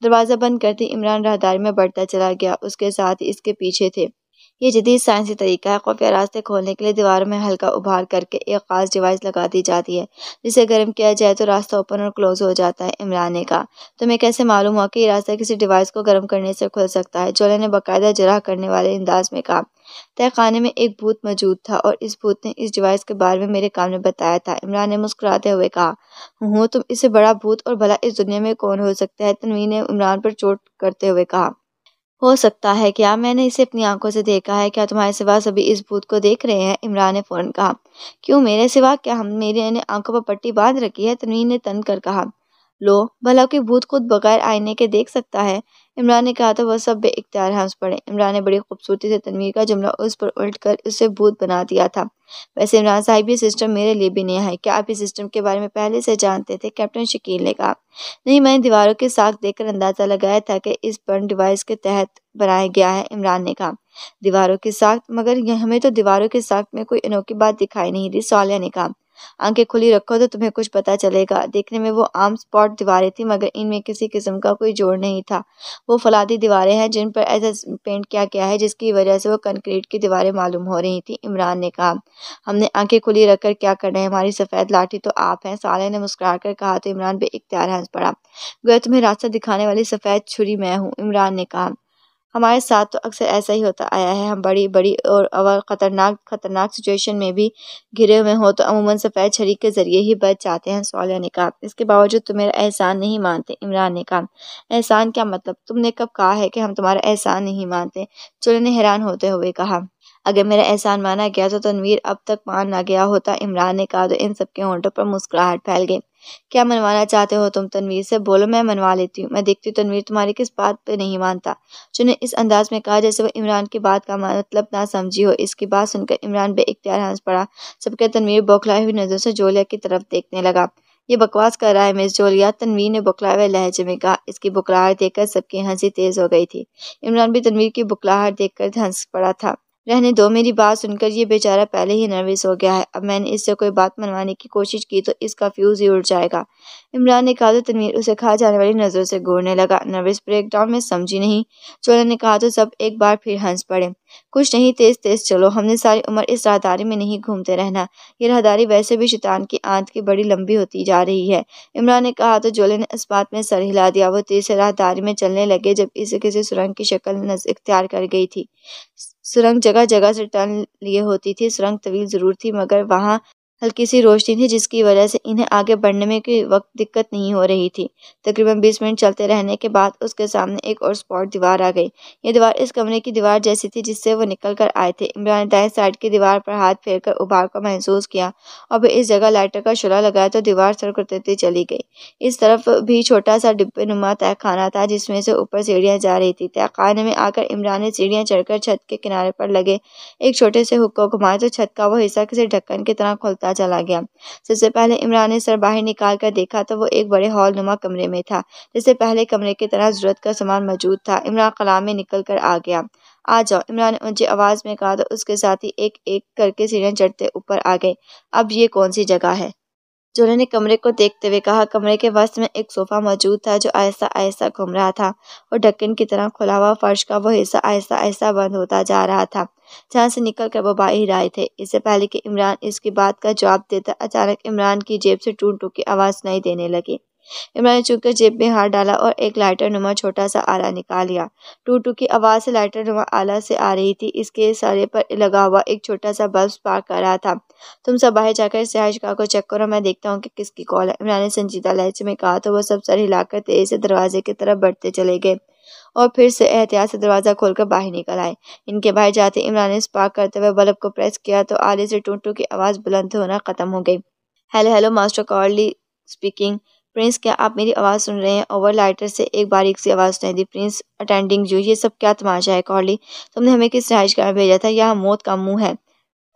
دروازہ بند کرتے عمران راہداری میں بڑھتا چلا گیا، اس کے ساتھ ہی اس کے پیچھے تھے۔ یہ جدید سائنسی طریقہ ہے، خفیہ راستے کھولنے کے لیے دیواروں میں ہلکا ابھار کر کے ایک خاص ڈیوائس لگا دی جاتی ہے جسے گرم کیا جائے تو راستہ اوپن اور کلوز ہو جاتا ہے، عمران نے کہا۔ تمہیں کیسے معلوم ہوا کہ یہ راستہ کسی ڈیوائس کو گرم کرنے سے کھل سکتا ہے؟ جولے نے باقاعدہ جرح کرنے والے انداز میں کہا۔ تہ خانے میں ایک بھوت موجود تھا اور اس بھوت نے اس ڈیوائس کے بارے میں میرے کام میں بتایا تھا، عمران نے مسکراتے ہوئے کہا۔ ہوں، تم اس سے بڑا بھوت اور بھلا اس دنیا میں کون ہو سکتا ہے؟ تنویر نے عمران پر چوٹ کرتے ہوئے کہا۔ ہو سکتا ہے کیا؟ میں نے اسے اپنی آنکھوں سے دیکھا ہے، کیا تمہارے سوا سبھی اس بھوت کو دیکھ رہے ہیں؟ عمران نے فوراً کہا۔ کیوں میرے سوا؟ کیا ہم میرے نے آنکھوں پر پٹی باندھ رکھی ہے؟ تنویر نے تن کر کہا۔ لو، بھلا کوئی بھوت خود بغیر آئینے کے دیکھ سکتا ہے؟ عمران نے کہا تو وہ سب بے اختیار ہنس پڑے۔ عمران نے بڑی خوبصورتی سے تنویر کا جملہ اس پر الٹ کر اسے بھوت بنا دیا تھا۔ ویسے عمران صاحب، یہ سسٹم میرے لیے بھی نیا ہے، کیا آپ اس سسٹم کے بارے میں پہلے سے جانتے تھے؟ کیپٹن شکیل نے کہا۔ نہیں، میں نے دیواروں کی ساخت دیکھ کر اندازہ لگایا تھا کہ اس بند ڈیوائس کے تحت بنایا گیا ہے، عمران نے کہا۔ دیواروں کی ساخت؟ مگر ہمیں تو دیواروں کی ساخت میں کوئی انوکھی بات دکھائی نہیں دی، سولیہ نے کہا۔ آنکھیں کھلی رکھو تو تمہیں کچھ پتہ چلے گا۔ دیکھنے میں وہ عام سپاٹ دیواریں تھیں مگر ان میں کسی قسم کا کوئی جوڑ نہیں تھا۔ وہ فولادی دیواریں ہیں جن پر ایسا پینٹ کیا گیا ہے جس کی وجہ سے وہ کنکریٹ کی دیواریں معلوم ہو رہی تھیں۔ عمران نے کہا، ہم نے آنکھیں کھلی رکھ کر کیا کرنا ہے؟ ہماری سفید لاٹھی تو آپ ہیں۔ صالح نے مسکرا کر کہا تو عمران بے اختیار ہنس پڑا۔ گویا تمہیں راستہ دکھانے والی سفید چھری میں ہوں۔ عمران نے کہا، ہمارے ساتھ تو اکثر ایسا ہی ہوتا آیا ہے۔ ہم بڑی بڑی اور خطرناک سچویشن میں بھی گھرے ہوئے ہوں تو عموماً سفید چھری کے ذریعے ہی بچ جاتے ہیں۔ صالح نے کہا، اس کے باوجود تم میرا احسان نہیں مانتے؟ عمران نے کہا، احسان کیا مطلب؟ تم نے کب کہا ہے کہ ہم تمہارا احسان نہیں مانتے؟ چولے نے حیران ہوتے ہوئے کہا، اگر میرا احسان مانا گیا تو تنویر اب تک مان نہ گیا ہوتا۔ عمران نے کہا تو ان سب کے ہونٹوں پر مسکراہٹ پھیل گئی۔ کیا منوانا چاہتے ہو تم تنویر سے؟ بولو، میں منوا لیتی ہوں۔ میں دیکھتی ہوں تنویر تمہاری کس بات پہ نہیں مانتا۔ چولے نے اس انداز میں کہا جیسے وہ عمران کی بات کا مطلب نہ سمجھی ہو۔ اس کی بات سن کر عمران بے اختیار ہنس پڑا۔ سب کے تنویر بوکھلائی ہوئی نظروں سے جولیا کی طرف دیکھنے لگا۔ یہ بکواس کر رہا ہے مس جولیا، تنویر نے بکھلائے ہوئے لہجے میں کہا۔ اس کی بکھلاہٹ دیکھ کر سب کی ہنسی تیز ہو گئی تھی۔ عمران بھی تنویر کی بکھلاہٹ دیکھ کر ہنس پڑا تھا۔ رہنے دو، میری بات سن کر یہ بیچارہ پہلے ہی نروس ہو گیا ہے۔ اب میں نے اس سے کوئی بات منوانے کی کوشش کی تو اس کا فیوز ہی اڑ جائے گا۔ عمران نے کہا تو تنویر اسے کھا جانے والی نظروں سے گھورنے لگا۔ نروس بریک ڈاؤن میں سمجھی نہیں؟ چولے نے کہا تو سب ایک بار پھر ہنس پڑے۔ کچھ نہیں، تیز تیز چلو، ہم نے ساری عمر اس راہداری میں نہیں گھومتے رہنا۔ یہ راہداری ویسے بھی شیطان کی آنت کی بڑی لمبی ہوتی جا رہی ہے۔ عمران نے کہا تو جولے نے اس بات میں سر ہلا دیا۔ وہ تیز سے راہداری میں چلنے لگے جب اسے کسی سرنگ کی شکل اختیار کر گئی تھی۔ سرنگ جگہ جگہ سے ٹرن لیے ہوتی تھی۔ سرنگ طویل ضرور تھی مگر وہاں ہلکی سی روشنی تھی جس کی وجہ سے انہیں آگے بڑھنے میں کوئی وقت دقت نہیں ہو رہی تھی۔ تقریباً 20 منٹ چلتے رہنے کے بعد اس کے سامنے ایک اور سپاٹ دیوار آ گئی۔ یہ دیوار اس کمرے کی دیوار جیسی تھی جس سے وہ نکل کر آئے تھے۔ عمران نے دائیں سائڈ کی دیوار پر ہاتھ پھیر کر ابھار کو محسوس کیا اور پھر اس جگہ لائٹر کا شعلہ لگایا تو دیوار سرکتی چلی گئی۔ اس طرف بھی چھوٹا سا ڈبے نما تہہ خانہ تھا جس میں سے اوپر سیڑھیاں جا رہی تھی۔ تہہ خانے میں آ کر عمران نے سیڑھیاں چڑھ کر چھت کے کنارے پر لگے ایک چھوٹے سے ہک کو گھمایا تو چھت کا وہ حصہ کسی ڈھکن کی طرح کھلتا چلا گیا۔ سب سے پہلے عمران نے سر باہر نکال کر دیکھا تو وہ ایک بڑے ہال نما کمرے میں تھا جیسے پہلے کمرے کی طرح ضرورت کا سامان موجود تھا۔ عمران خلا میں نکل کر آ گیا۔ آ جاؤ، عمران نے اونچی آواز میں کہا تو اس کے ساتھی ایک ایک کر کے سیڑھیاں چڑھتے اوپر آ گئے۔ اب یہ کون سی جگہ ہے؟ جولے نے کمرے کو دیکھتے ہوئے کہا۔ کمرے کے وسط میں ایک صوفہ موجود تھا جو آہستہ آہستہ گھوم رہا تھا اور ڈھکن کی طرح کھلا ہوا فرش کا وہ حصہ آہستہ آہستہ بند ہوتا جا رہا تھا جہاں سے نکل کر وہ باہر آئے تھے۔ اس سے پہلے کہ عمران اس کی بات کا جواب دیتا اچانک عمران کی جیب سے ٹو ٹو کی آواز سنائی دینے لگی۔ عمران نے چونکہ جیب میں ہاتھ ڈالا اور ایک لائٹر نما چھوٹا سا آلہ نکال لیا۔ ٹو ٹو کی آواز سے لائٹر نما آلہ سے آ رہی تھی۔ اس کے سرے پر لگا ہوا ایک چھوٹا سا بلب سپارک کر رہا تھا۔ تم سب باہر جا کر اس رہائش گاہ کو چیک کرو، میں دیکھتا ہوں کہ کس کی کال ہے، عمران نے سنجیدہ لہجے میں کہا تو وہ سب سر ہلا کر تیزی سے دروازے کی طرف بڑھتے چلے گئے اور پھر سے احتیاط سے دروازہ کھول کر باہر نکل آئے۔ ان کے باہر جاتے عمران نے سپارک کرتے ہوئے بلب کو پریس کیا تو آلے سے ٹو ٹو کی آواز بلند ہونا ختم ہو گئی۔ Hello master Carly speaking. Prince, کیا آپ میری آواز سن رہے ہیں؟ اوور لائٹر سے ایک باریک سی آواز سنائی دی۔ Prince attending you. یہ سب کیا تماشا ہے کارلی؟ تم نے ہمیں کس رہائش گاہ میں بھیجا تھا؟ یہاں موت کا منہ ہے۔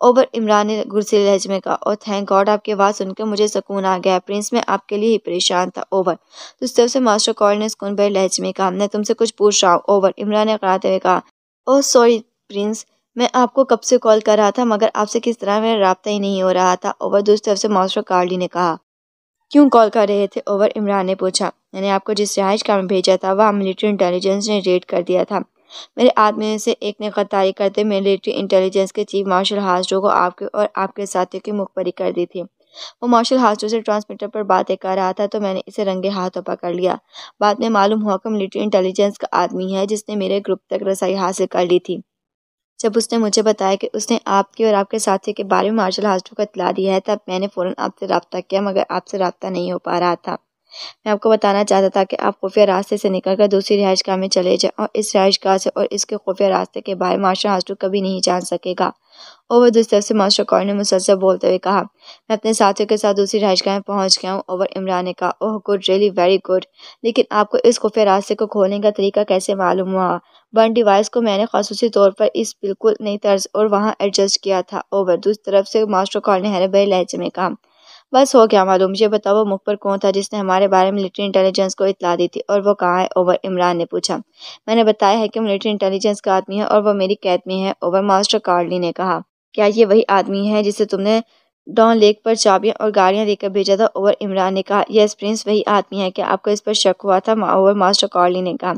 اوور، عمران نے غصے لہجے میں کہا۔ اور تھینک گاڈ، آپ کی آواز سن کر مجھے سکون آ گیا ہے۔ پرنس، میں آپ کے لیے ہی پریشان تھا۔ اوور، اس طرف سے ماسٹر کارل نے سکون بھرے لہجے میں کہا۔ میں تم سے کچھ پوچھ رہا ہوں۔ اوور، عمران نے اکڑاتے ہوئے کہا۔ اوہ سوری پرنس، میں آپ کو کب سے کال کر رہا تھا مگر آپ سے کس طرح میرا رابطہ ہی نہیں ہو رہا تھا۔ اوور، دوسری طرف سے ماسٹر کارلی نے کہا۔ کیوں کال کر رہے تھے؟ اوور، عمران نے پوچھا۔ میں نے آپ کو جس رہائش گاہ میں بھیجا تھا وہاں ملٹری انٹیلیجنس نے ریڈ کر دیا تھا۔ میرے آدمیوں میں سے ایک نے غداری کرتے ملٹری انٹیلیجنس کے چیف مارشل ہاسٹرو کو آپ کے اور آپ کے ساتھیوں کی مخبری کر دی تھی۔ وہ مارشل ہاسٹرو سے ٹرانسمیٹر پر باتیں کر رہا تھا تو میں نے اسے رنگے ہاتھوں پکڑ لیا۔ بعد میں معلوم ہوا کہ ملٹری انٹیلیجنس کا آدمی ہے جس نے میرے گروپ تک رسائی حاصل کر لی تھی۔ جب اس نے مجھے بتایا کہ اس نے آپ کے اور آپ کے ساتھی کے بارے میں مارشل ہاسٹرو کو اطلاع دی ہے تب میں نے فوراً آپ سے رابطہ کیا مگر آپ سے رابطہ نہیں ہو پا رہا تھا۔ میں آپ کو بتانا چاہتا تھا کہ آپ خفیہ راستے سے نکل کر دوسری رہائش گاہ میں چلے جائیں اور اس رہائش گاہ سے اور اس کے خفیہ راستے کے بارے میں مارشل ہاسٹرو کبھی نہیں جان سکے گا۔ اوور، دوسری طرف سے ماسٹر کارل نے مسلسل بولتے ہوئے کہا۔ میں اپنے ساتھیوں کے ساتھ دوسری رہائش گاہ میں پہنچ گیا ہوں۔ اوور، عمران نے کہا۔ اوہ گڈ، ریئلی ویری گڈ، لیکن آپ کو اس خفیہ راستے کو کھولنے کا طریقہ کیسے معلوم ہوا؟ برن ڈیوائس کو میں نے خصوصی طور پر اس بالکل نئی طرز اور وہاں ایڈجسٹ کیا تھا۔ اوور، دوسری طرف سے ماسٹر کارل نے حیرت بھرے لہجے میں کہا۔ بس ہو گیا معلوم، یہ بتاؤ وہ مخبر کون تھا جس نے ہمارے بارے میں ملٹری انٹیلیجنس کو اطلاع دی تھی اور وہ کہاں ہے؟ اوور، عمران نے پوچھا۔ میں نے بتایا ہے کہ ملٹری انٹیلیجنس کا آدمی ہے اور وہ میری قید میں ہے۔ اوور، ماسٹر کارلی نے کہا۔ کیا یہ وہی آدمی ہے جسے تم نے ڈان لیک پر چابیاں اور گاڑیاں دے کر بھیجا تھا۔ اوور عمران نے کہا، یس پرنس وہی آدمی ہے، کیا آپ کو اس پر شک ہوا تھا؟ اوور ماسٹر کارلی نے کہا،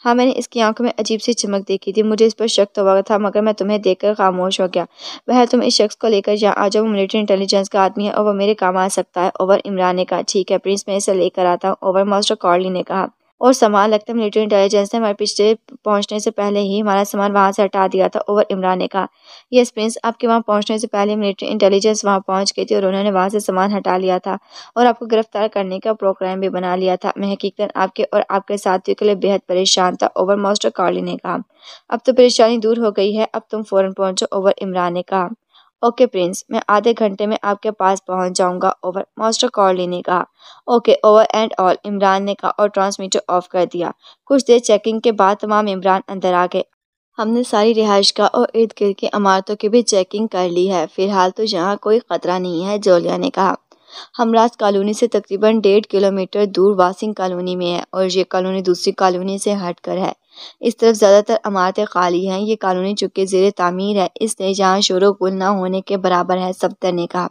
ہاں میں نے اس کی آنکھوں میں عجیب سی چمک دیکھی تھی، مجھے اس پر شک تو ہوا تھا مگر میں تمہیں دیکھ کر خاموش ہو گیا۔ بہرحال تم اس شخص کو لے کر یہاں آ جاؤ، وہ ملٹری انٹیلیجنس کا آدمی ہے اور وہ میرے کام آ سکتا ہے۔ اوور عمران نے کہا، ٹھیک ہے پرنس، میں اسے لے کر آتا ہوں۔ اوور ماسٹر کارلی نے کہا، اور سامان لگتا ہے ملٹری انٹیلیجنس نے ہمارے پچھلے پہنچنے سے پہلے ہی ہمارا سامان وہاں سے ہٹا دیا تھا۔ اوور عمران نے کہا، یس پرنس، آپ کے وہاں پہنچنے سے پہلے ملٹری انٹیلیجنس وہاں پہنچ گئی تھی اور انہوں نے وہاں سے سامان ہٹا لیا تھا اور آپ کو گرفتار کرنے کا پروگرام بھی بنا لیا تھا۔ میں حقیقتاً آپ کے اور آپ کے ساتھیوں کے لیے بےحد پریشان تھا۔ اوور ماسٹر کارلی نے کہا، اب تو پریشانی دور ہو گئی ہے، اب تم فوراً پہنچو۔ اوور عمران نے کہا، اوکے پرنس، میں آدھے گھنٹے میں آپ کے پاس پہنچ جاؤں گا۔ اوور ماسٹر کارلی نے کہا، okay over and all, Imran نے کہا اور ٹرانسمیٹر آف کر دیا۔ کچھ دیر چیکنگ کے بعد تمام ممبران اندر آ گئے۔ ہم نے ساری رہائش گاہ اور ارد گرد کی عمارتوں کی بھی چیکنگ کر لی ہے، فی الحال تو یہاں کوئی خطرہ نہیں ہے، جولیا نے کہا۔ ہم راز کالونی سے تقریباً 1.5 کلومیٹر دور واسنگ کالونی میں ہیں اور یہ کالونی دوسری کالونی سے ہٹ کر ہے۔ اس طرف زیادہ تر عمارتیں خالی ہیں، یہ کالونی چونکہ زیر تعمیر ہے اس لیے یہاں شور و گل نہ ہونے کے برابر ہے، صفدر نے کہا۔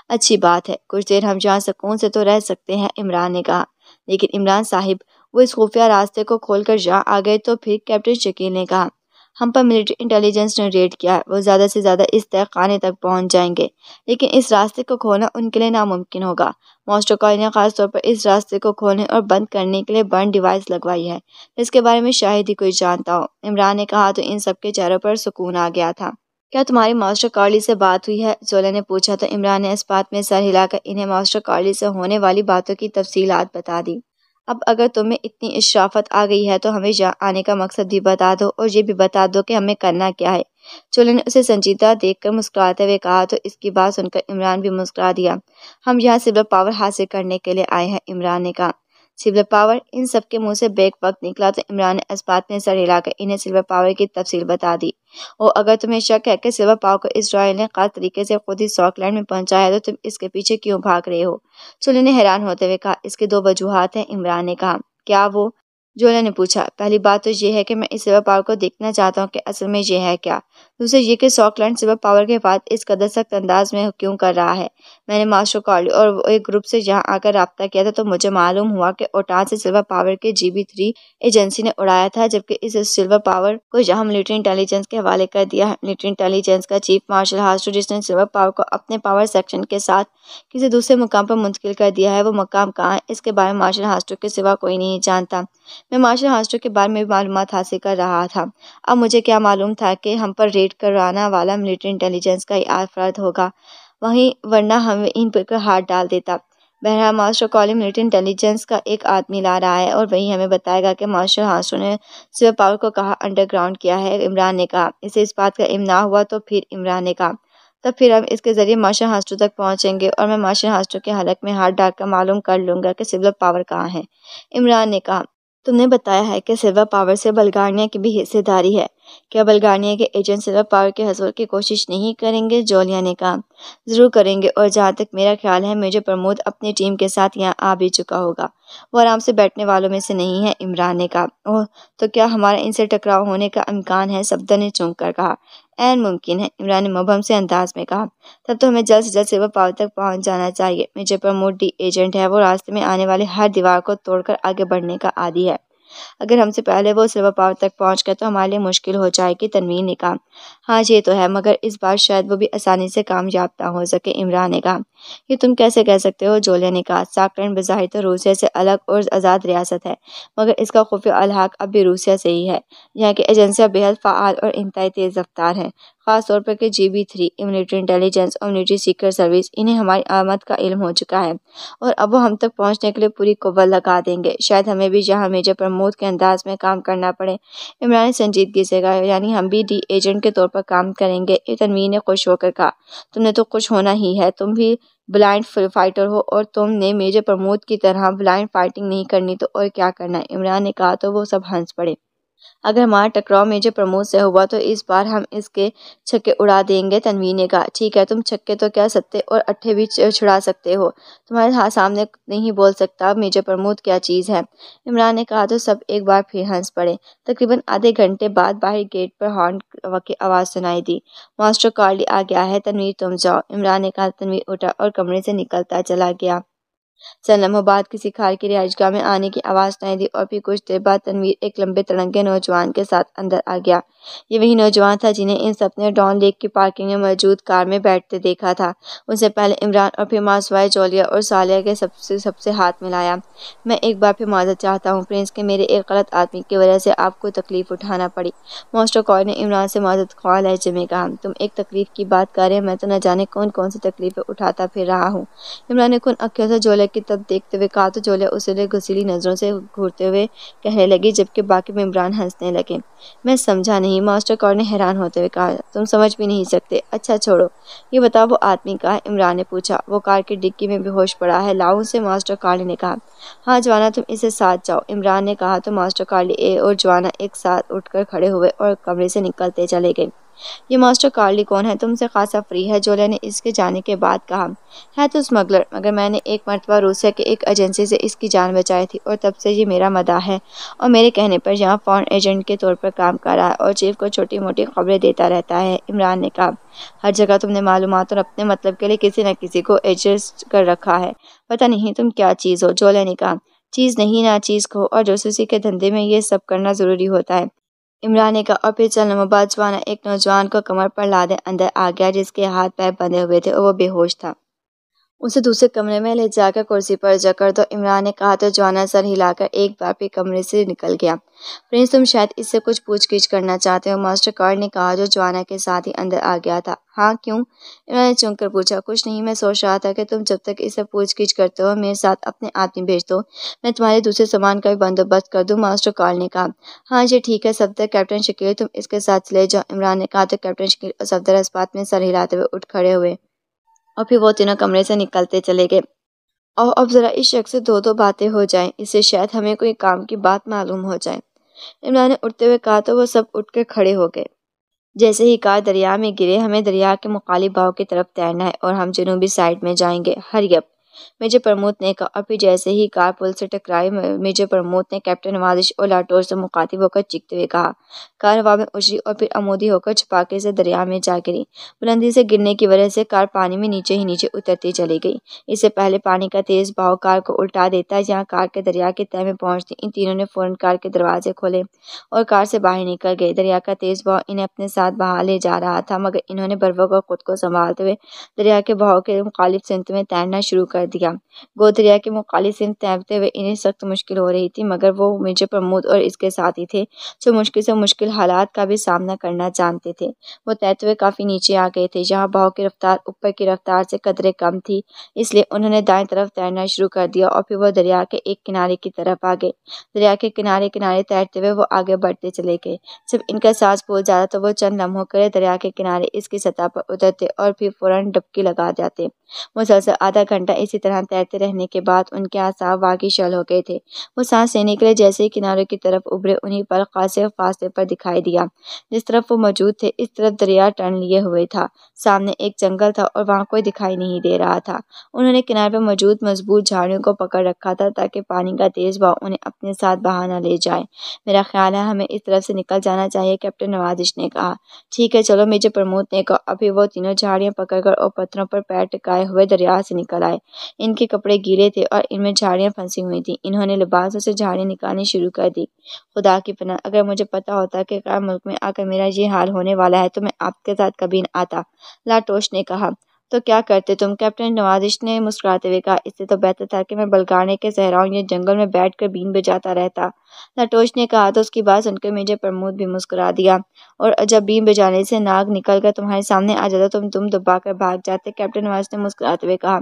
اچھی بات ہے، کچھ دیر ہم یہاں سکون سے تو رہ سکتے ہیں، عمران نے کہا۔ لیکن عمران صاحب، وہ اس خفیہ راستے کو کھول کر یہاں آ گئے تو پھر؟ کیپٹن شکیل نے کہا۔ ہم پر ملٹری انٹیلیجنس نے ریڈ کیا ہے، وہ زیادہ سے زیادہ اس تہہ خانے تک پہنچ جائیں گے، لیکن اس راستے کو کھولنا ان کے لیے ناممکن ہوگا۔ ماسٹر کارلی نے خاص طور پر اس راستے کو کھولنے اور بند کرنے کے لیے برن ڈیوائس لگوائی ہے، جس کے بارے میں شاید ہی کوئی جانتا ہو۔ عمران نے کہا تو ان سب کے چہروں پر سکون آ گیا تھا۔ کیا تمہاری ماسٹر کارلی سے بات ہوئی ہے؟ جولیا نے پوچھا تو عمران نے اس بات میں سر ہلا کر انہیں ماسٹر کارلی سے ہونے والی باتوں کی تفصیلات بتا دی۔ اب اگر تمہیں اتنی اشرافت آ گئی ہے تو ہمیں یہاں آنے کا مقصد بھی بتا دو اور یہ بھی بتا دو کہ ہمیں کرنا کیا ہے۔ جولیا نے اسے سنجیدہ دیکھ کر مسکراتے ہوئے کہا تو اس کی بات سن کر عمران بھی مسکرا دیا۔ ہم یہاں سلور پاور حاصل کرنے کے لیے آئے ہیں، عمران نے کہا۔ Silver power? ان سب کے منہ سے بیک وقت نکلا تو عمران نے اس بات میں سر ہلا کر انہیں سلور پاور کی تفصیل بتا دی۔ اور اگر تمہیں شک ہے کہ سلور پاور کو اسرائیل نے خاص طریقے سے خود ہی ساکلینڈ میں پہنچایا ہے تو تم اس کے پیچھے کیوں بھاگ رہے ہو؟ جولیا نے حیران ہوتے ہوئے کہا، اس کے 2 وجوہات ہیں، عمران نے کہا۔ کیا وہ؟ جولیا نے پوچھا۔ پہلی بات تو یہ ہے کہ میں اس سلور پاور کو دیکھنا چاہتا ہوں کہ اصل میں یہ ہے کیا۔ دوسرے یہ کہ ساکلینڈ سلور پاور کے حفاظت اس قدر سخت انداز میں کیوں کر رہا ہے۔ میں نے ماسٹر کارلی اور ایک گروپ سے یہاں آ کر رابطہ کیا تھا تو مجھے معلوم ہوا کہ اوٹان سے سلور پاور کے GB3 ایجنسی نے اڑایا تھا، جبکہ اس سلور پاور کو یہاں ملٹری انٹیلیجنس کے حوالے کر دیا ہے۔ ملٹری انٹیلیجنس کا چیف مارشل ہاسٹو، جس نے سلور پاور کو اپنے پاور سیکشن کے ساتھ کسی دوسرے مقام پر منتقل کر دیا ہے، وہ مقام کہاں ہے اس کے بارے میں مارشل ہاسٹو کے سوا کوئی نہیں جانتا۔ میں مارشل ہاسٹو کے بارے میں بھی معلومات حاصل کر رہا تھا۔ اب مجھے کیا معلوم تھا کہ ہم پر ریڈ کرانا والا ملٹری انٹیلیجنس کا ہی فرد ہوگا، ورنہ ہم ان پر ہاتھ ڈال دیتا۔ بہرحال ماسٹر کارلی ملٹری انٹیلیجنس کا ایک آدمی لا رہا ہے اور وہی ہمیں بتائے گا کہ مارشل ہاسٹو نے سلور پاور کو کہاں انڈر گراؤنڈ کیا ہے، عمران نے کہا۔ اسے اس بات کا علم نہ ہوا تو پھر؟ عمران نے کہا۔ تب پھر ہم اس کے ذریعے مارشل ہاسٹو تک پہنچیں گے اور میں مارشل ہاسٹو کے حلق میں ہاتھ ڈال کر معلوم کر لوں گا کہ سلور پاور کہاں ہے، عمران نے کہا۔ تم نے بتایا ہے کہ سلور پاور سے بلغاریہ کی بھی حصہ داری ہے، کیا بلغاریہ کے ایجنٹ سلور پاور کے حصول کی کوشش نہیں کریں گے؟ جولیا نے کہا، ضرور کریں گے، اور جہاں تک میرا خیال ہے میجر پرمود اپنی ٹیم کے ساتھ یہاں آ بھی چکا ہوگا، وہ آرام سے بیٹھنے والوں میں سے نہیں ہے، عمران نے کہا۔ اوہ، تو کیا ہمارا ان سے ٹکراؤ ہونے کا امکان ہے؟ صفدر نے چونک کر کہا۔ عین ممکن ہے، عمران نے مبہم سے انداز میں کہا۔ تب تو ہمیں جلد سے جلد سلور پاور تک پہنچ جانا چاہیے۔ میجر پرمود ڈی ایجنٹ ہے، وہ راستے میں آنے والے ہر دیوار کو توڑ کر آگے بڑھنے کا عادی ہے۔ اگر ہم سے پہلے وہ سلور پاور تک پہنچ گئے تو ہمارے لیے مشکل ہو جائے گی، تنویر نے کہا۔ ہاں یہ تو ہے، مگر اس بار شاید وہ بھی آسانی سے کامیاب نہ ہو سکے، عمران نے کہا۔ یہ تم کیسے کہہ سکتے ہو؟ جولیا نے کہا۔ ساکلینڈ بظاہر تو روسیہ سے الگ اور آزاد ریاست ہے، مگر اس کا خفیہ الحاق اب بھی روسیہ سے ہی ہے۔ یہاں کی ایجنسیاں بےحد فعال اور انتہائی تیز رفتار ہیں، خاص طور پر کہ GB3 ملٹری انٹیلیجنس اور ملٹری سیکرٹ سروس، انہیں ہماری آمد کا علم ہو چکا ہے اور اب وہ ہم تک پہنچنے کے لیے پوری قوت لگا دیں گے۔ شاید ہمیں بھی یہاں میجر پرمود کے انداز میں کام کرنا پڑے، عمران نے سنجیدگی سے کہا۔ یعنی ہم بھی ڈی ایجنٹ کے طور پر کام کریں گے، تنویر نے خوش ہو کر کہا۔ تم نے تو خوش ہونا ہی ہے، تم بھی بلائنڈ فائٹر ہو اور تم نے میجر پرمود کی طرح بلائنڈ فائٹنگ نہیں کرنی تو اور کیا کرنا ہے، عمران نے کہا تو وہ سب ہنس پڑے۔ اگر ہمارا ٹکراؤ میجر پرمود سے ہوا تو اس بار ہم اس کے چھکے اڑا دیں گے، تنویر نے کہا۔ ٹھیک ہے، تم چھکے تو کیا ستے اور اٹھے بھی چھڑا سکتے ہو، تمہارے سامنے نہیں بول سکتا میجر پرمود کیا چیز ہے، عمران نے کہا تو سب ایک بار پھر ہنس پڑے۔ تقریباً آدھے گھنٹے بعد باہر گیٹ پر ہارن کی آواز سنائی دی۔ ماسٹر کارلی آ گیا ہے، تنویر تم جاؤ، عمران نے کہا۔ تنویر اٹھا اور کمرے سے نکلتا چلا گیا۔ چند لمحوں بعد کسی کھار کی رہائش گاہ میں آنے کی آواز سنائی دی اور پھر کچھ دیر بعد تنویر ایک لمبے تڑنگے نوجوان کے ساتھ اندر آ گیا۔ یہ وہی نوجوان تھا جنہیں ان سب نے ڈان لیک کی پارکنگ میں موجود کار میں بیٹھتے دیکھا تھا۔ ان سے پہلے عمران اور پھر ماں سوائے جولیا اور سالیہ کے سب سے ہاتھ ملایا۔ میں ایک بار پھر معذرت چاہتا ہوں پرنس کہ میرے ایک غلط آدمی کی وجہ سے آپ کو تکلیف اٹھانا پڑی، ماسٹر کارل نے عمران سے معذرت خواہ لہجے میں کہا۔ تم ایک تکلیف کی بات کر رہے ہیں، میں تو نہ جانے کون سی تکلیفیں اٹھاتا پھر رہا ہوں، عمران نے کن آنکھوں سے جولیا کی طرف دیکھتے ہوئے کہا تو جولیا اسے گھسیلی نظروں سے گھورتے ہوئے کہنے لگی، جبکہ باقی ممبران ہنسنے لگے۔ میں سمجھا نہیں، ماسٹر کارل نے حیران ہوتے ہوئے کہا۔ تم سمجھ بھی نہیں سکتے، اچھا چھوڑو، یہ بتاؤ وہ آدمی کہاں ہے، عمران نے پوچھا۔ وہ کار کی ڈگی میں بے ہوش پڑا ہے، لاؤ اسے، ماسٹر کارل نے کہا۔ ہاں جوانا، تم اسے ساتھ جاؤ، عمران نے کہا تو ماسٹر کارل اور جوانا ایک ساتھ اٹھ کر کھڑے ہوئے اور کمرے سے نکلتے چلے گئے۔ یہ ماسٹر کارلی کون ہے؟ تم سے خاصا فری ہے، جولیا نے اس کے جانے کے بعد کہا۔ ہے تو اسمگلر، مگر میں نے ایک مرتبہ روسیہ کے ایک ایجنسی سے اس کی جان بچائی تھی اور تب سے یہ میرا مداح ہے اور میرے کہنے پر یہاں فارن ایجنٹ کے طور پر کام کر رہا ہے اور چیف کو چھوٹی موٹی خبریں دیتا رہتا ہے، عمران نے کہا۔ ہر جگہ تم نے معلومات اور اپنے مطلب کے لیے کسی نہ کسی کو ایڈجسٹ کر رکھا ہے، پتہ نہیں تم کیا چیز ہو، جولیا نے کہا۔ چیز نہیں، نا چیز کہو، اور جاسوسی کے دھندے میں یہ سب کرنا ضروری ہوتا ہے، عمران نے کہا۔ اور پھر چند لمحوں بعد جوانا ایک نوجوان کو کمر پر لادے اندر آ گیا جس کے ہاتھ پیر بندھے ہوئے تھے اور وہ بے ہوش تھا۔ اسے دوسرے کمرے میں لے جا کر کرسی پر جکڑ دو، عمران نے کہا تو جوانا سر ہلا کر ایک بار پھر کمرے سے نکل گیا۔ پرنس، تم شاید اس سے کچھ پوچھ گچھ کرنا چاہتے ہو، ماسٹر کارل نے کہا جو جوانا کے ساتھ ہی اندر آ گیا تھا۔ ہاں کیوں؟ عمران نے چونک کر پوچھا۔ کچھ نہیں، میں سوچ رہا تھا کہ تم جب تک اس سے پوچھ گچھ کرتے ہو میرے ساتھ اپنے آدمی بھیج دو، میں تمہارے دوسرے سامان کا بھی بندوبست کر دوں، ماسٹر کارل نے کہا۔ ہاں جی ٹھیک ہے صفدر، کیپٹن شکیل تم اس کے ساتھ چلے جاؤ، عمران نے کہا تو کیپٹن شکیل اور صفدر اس بات میں سر ہلاتے ہوئے اٹھ کھڑے ہوئے اور پھر وہ تینوں کمرے سے نکلتے چلے گئے۔ اور اب ذرا اس شخص سے دو باتیں ہو جائیں، اس سے شاید ہمیں کوئی کام کی بات معلوم ہو جائے، عمران نے اٹھتے ہوئے کہا تو وہ سب اٹھ کر کھڑے ہو گئے۔ جیسے ہی کار دریا میں گرے، ہمیں دریا کے مخالف بہاؤ کی طرف تیرنا ہے اور ہم جنوبی سائڈ میں جائیں گے، ہری اپ، میجر پرمود نے کہا۔ اور پھر جیسے ہی کار پل سے ٹکرائی، میجر پرمود نے کیپٹن نوازش اور لاٹور سے مخاطب ہو کر چیختے ہوئے کہا۔ کار ہوا میں اچھلی اور پھر عمودی ہو کر چھپاکے سے دریا میں جا گری۔ بلندی سے گرنے کی وجہ سے کار پانی میں نیچے ہی نیچے اترتی چلی گئی۔ اس سے پہلے پانی کا تیز بہاؤ کار کو الٹا دیتا، جہاں کار کے دریا کی تہہ میں پہنچتی ان تینوں نے فوراً کار کے دروازے کھولے اور کار سے باہر نکل گئے۔ دریا کا تیز بہاؤ انہیں اپنے ساتھ بہا لے جا رہا تھا، مگر انہوں نے بروقت خود کو سنبھالتے ہوئے دریا کے بہاؤ کے مخالف سمت میں تیرنا شروع کر دیا۔ گو دریا کے مخالف سمت تیرتے ہوئے انہیں سخت مشکل ہو رہی تھی، مگر وہ میجر پرمود اور اس کے ساتھی تھے جو مشکل سے مشکل حالات کا بھی سامنا کرنا جانتے تھے۔ وہ تیرتے ہوئے کافی نیچے آ گئے تھے، جہاں بہاؤ کی رفتار اوپر کی رفتار سے قدرے کم تھی، اس لیے انہوں نے دائیں طرف تیرنا شروع کر دیا اور پھر وہ دریا کے ایک کنارے کی طرف آ گئے۔ دریا کے کنارے کنارے تیرتے ہوئے وہ آگے بڑھتے چلے گئے۔ جب ان کا سانس پھول جاتا تو وہ چند لمحوں کے لیے دریا کے کنارے اس کی سطح پر اترتے اور پھر فوراً ڈبکی لگا جاتے۔ مسلسل آدھا گھنٹہ اسی طرح تیرتے رہنے کے بعد ان کے اعصاب واقعی شل ہو گئے تھے۔ وہ سانس لینے کے لیے جیسے ہی کناروں کی طرف ابھرے، انہیں پر خاصے فاصلے پر دکھائی دیا جس طرف وہ موجود تھے اس طرف دریا ٹرن لیے ہوئے تھا۔ سامنے ایک جنگل تھا اور وہاں کوئی دکھائی نہیں دے رہا تھا۔ انہوں نے کنارے پر موجود مضبوط جھاڑیوں کو پکڑ رکھا تھا تاکہ پانی کا تیز بہاؤ انہیں اپنے ساتھ بہا نہ لے جائے۔ میرا خیال ہے ہمیں اس طرف سے نکل جانا چاہیے، کیپٹن نوازش نے کہا۔ ٹھیک ہے چلو، میجر پرمود نے کہا۔ ابھی وہ تینوں جھاڑیاں پکڑ کر اور پتھروں پر پیر ٹکائے ہوئے دریا سے نکل آئے۔ ان کے کپڑے گیلے تھے اور ان میں جھاڑیاں پھنسی ہوئی تھیں۔ انہوں نے لباسوں سے جھاڑیاں نکالنی شروع کر دی۔ خدا کی پناہ، اگر مجھے پتا ہوتا کہ غیر ملک میں آ کر میرا یہ حال ہونے والا ہے تو میں آپ کے ساتھ کبھی نہ آتا، لاٹوش نے کہا۔ تو کیا کرتے تم؟ کیپٹن نوازش نے مسکراتے ہوئے کہا۔ اس سے تو بہتر تھا کہ میں بلگانے کے صحراؤں یا جنگل میں بیٹھ کر بین بجاتا رہتا، لاٹوش نے کہا۔ تو اس کی بات سن کر میجر پرمود بھی مسکرا دیا۔ اور جب بین بجانے سے ناگ نکل کر تمہارے سامنے آ جاتا تو تم دبا کر بھاگ جاتے، کیپٹن نوازش نے مسکراتے ہوئے کہا۔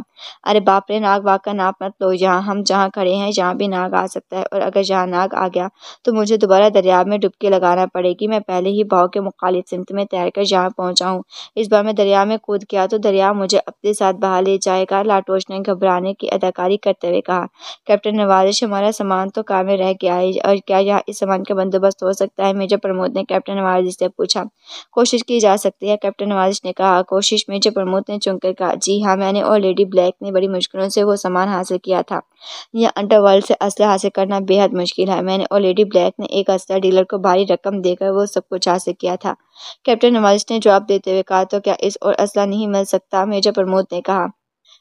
ارے باپ رے، ناگ واگ کا نام مت لو، ہم جہاں کھڑے ہیں یہاں بھی ناگ آ سکتا ہے، اور اگر یہاں ناگ آ گیا تو مجھے دوبارہ دریا میں ڈبکی لگانا پڑے گی۔ میں پہلے ہی بہاؤ کے مخالف سمت میں تیر کر یہاں پہنچا ہوں، اس بار میں دریا میں کود گیا تو دریا مجھے اپنے ساتھ باہر لے جائے گا؟ لاٹوش نے گھبرانے کی اداکاری کرتے ہوئے کہا۔ کیپٹن نوازش، ہمارا سامان تو کار میں رہ گیا ہے، اور کیا یہاں اس سامان کا بندوبست ہو سکتا ہے؟ میجر پرمود نے کیپٹن نوازش سے پوچھا۔ کوشش کی جا سکتی ہے، کیپٹن نوازش نے کہا۔ کوشش؟ میجر پرمود نے چونک کر کہا۔ جی ہاں، میں نے اور لیڈی بلیک نے بڑی مشکلوں سے وہ سامان حاصل کیا تھا۔ یہ انڈر ورلڈ سے اسلحہ حاصل کرنا بے حد مشکل ہے۔ میں نے اور لیڈی بلیک نے ایک اسلحہ ڈیلر کو بھاری رقم دے کر وہ سب کچھ حاصل کیا تھا۔ کیپٹن نوازش نے جواب دیتے ہوئے کہا۔ تو کیا اس اور اسلحہ نہیں مل سکتا؟ میجر پرمود نے کہا۔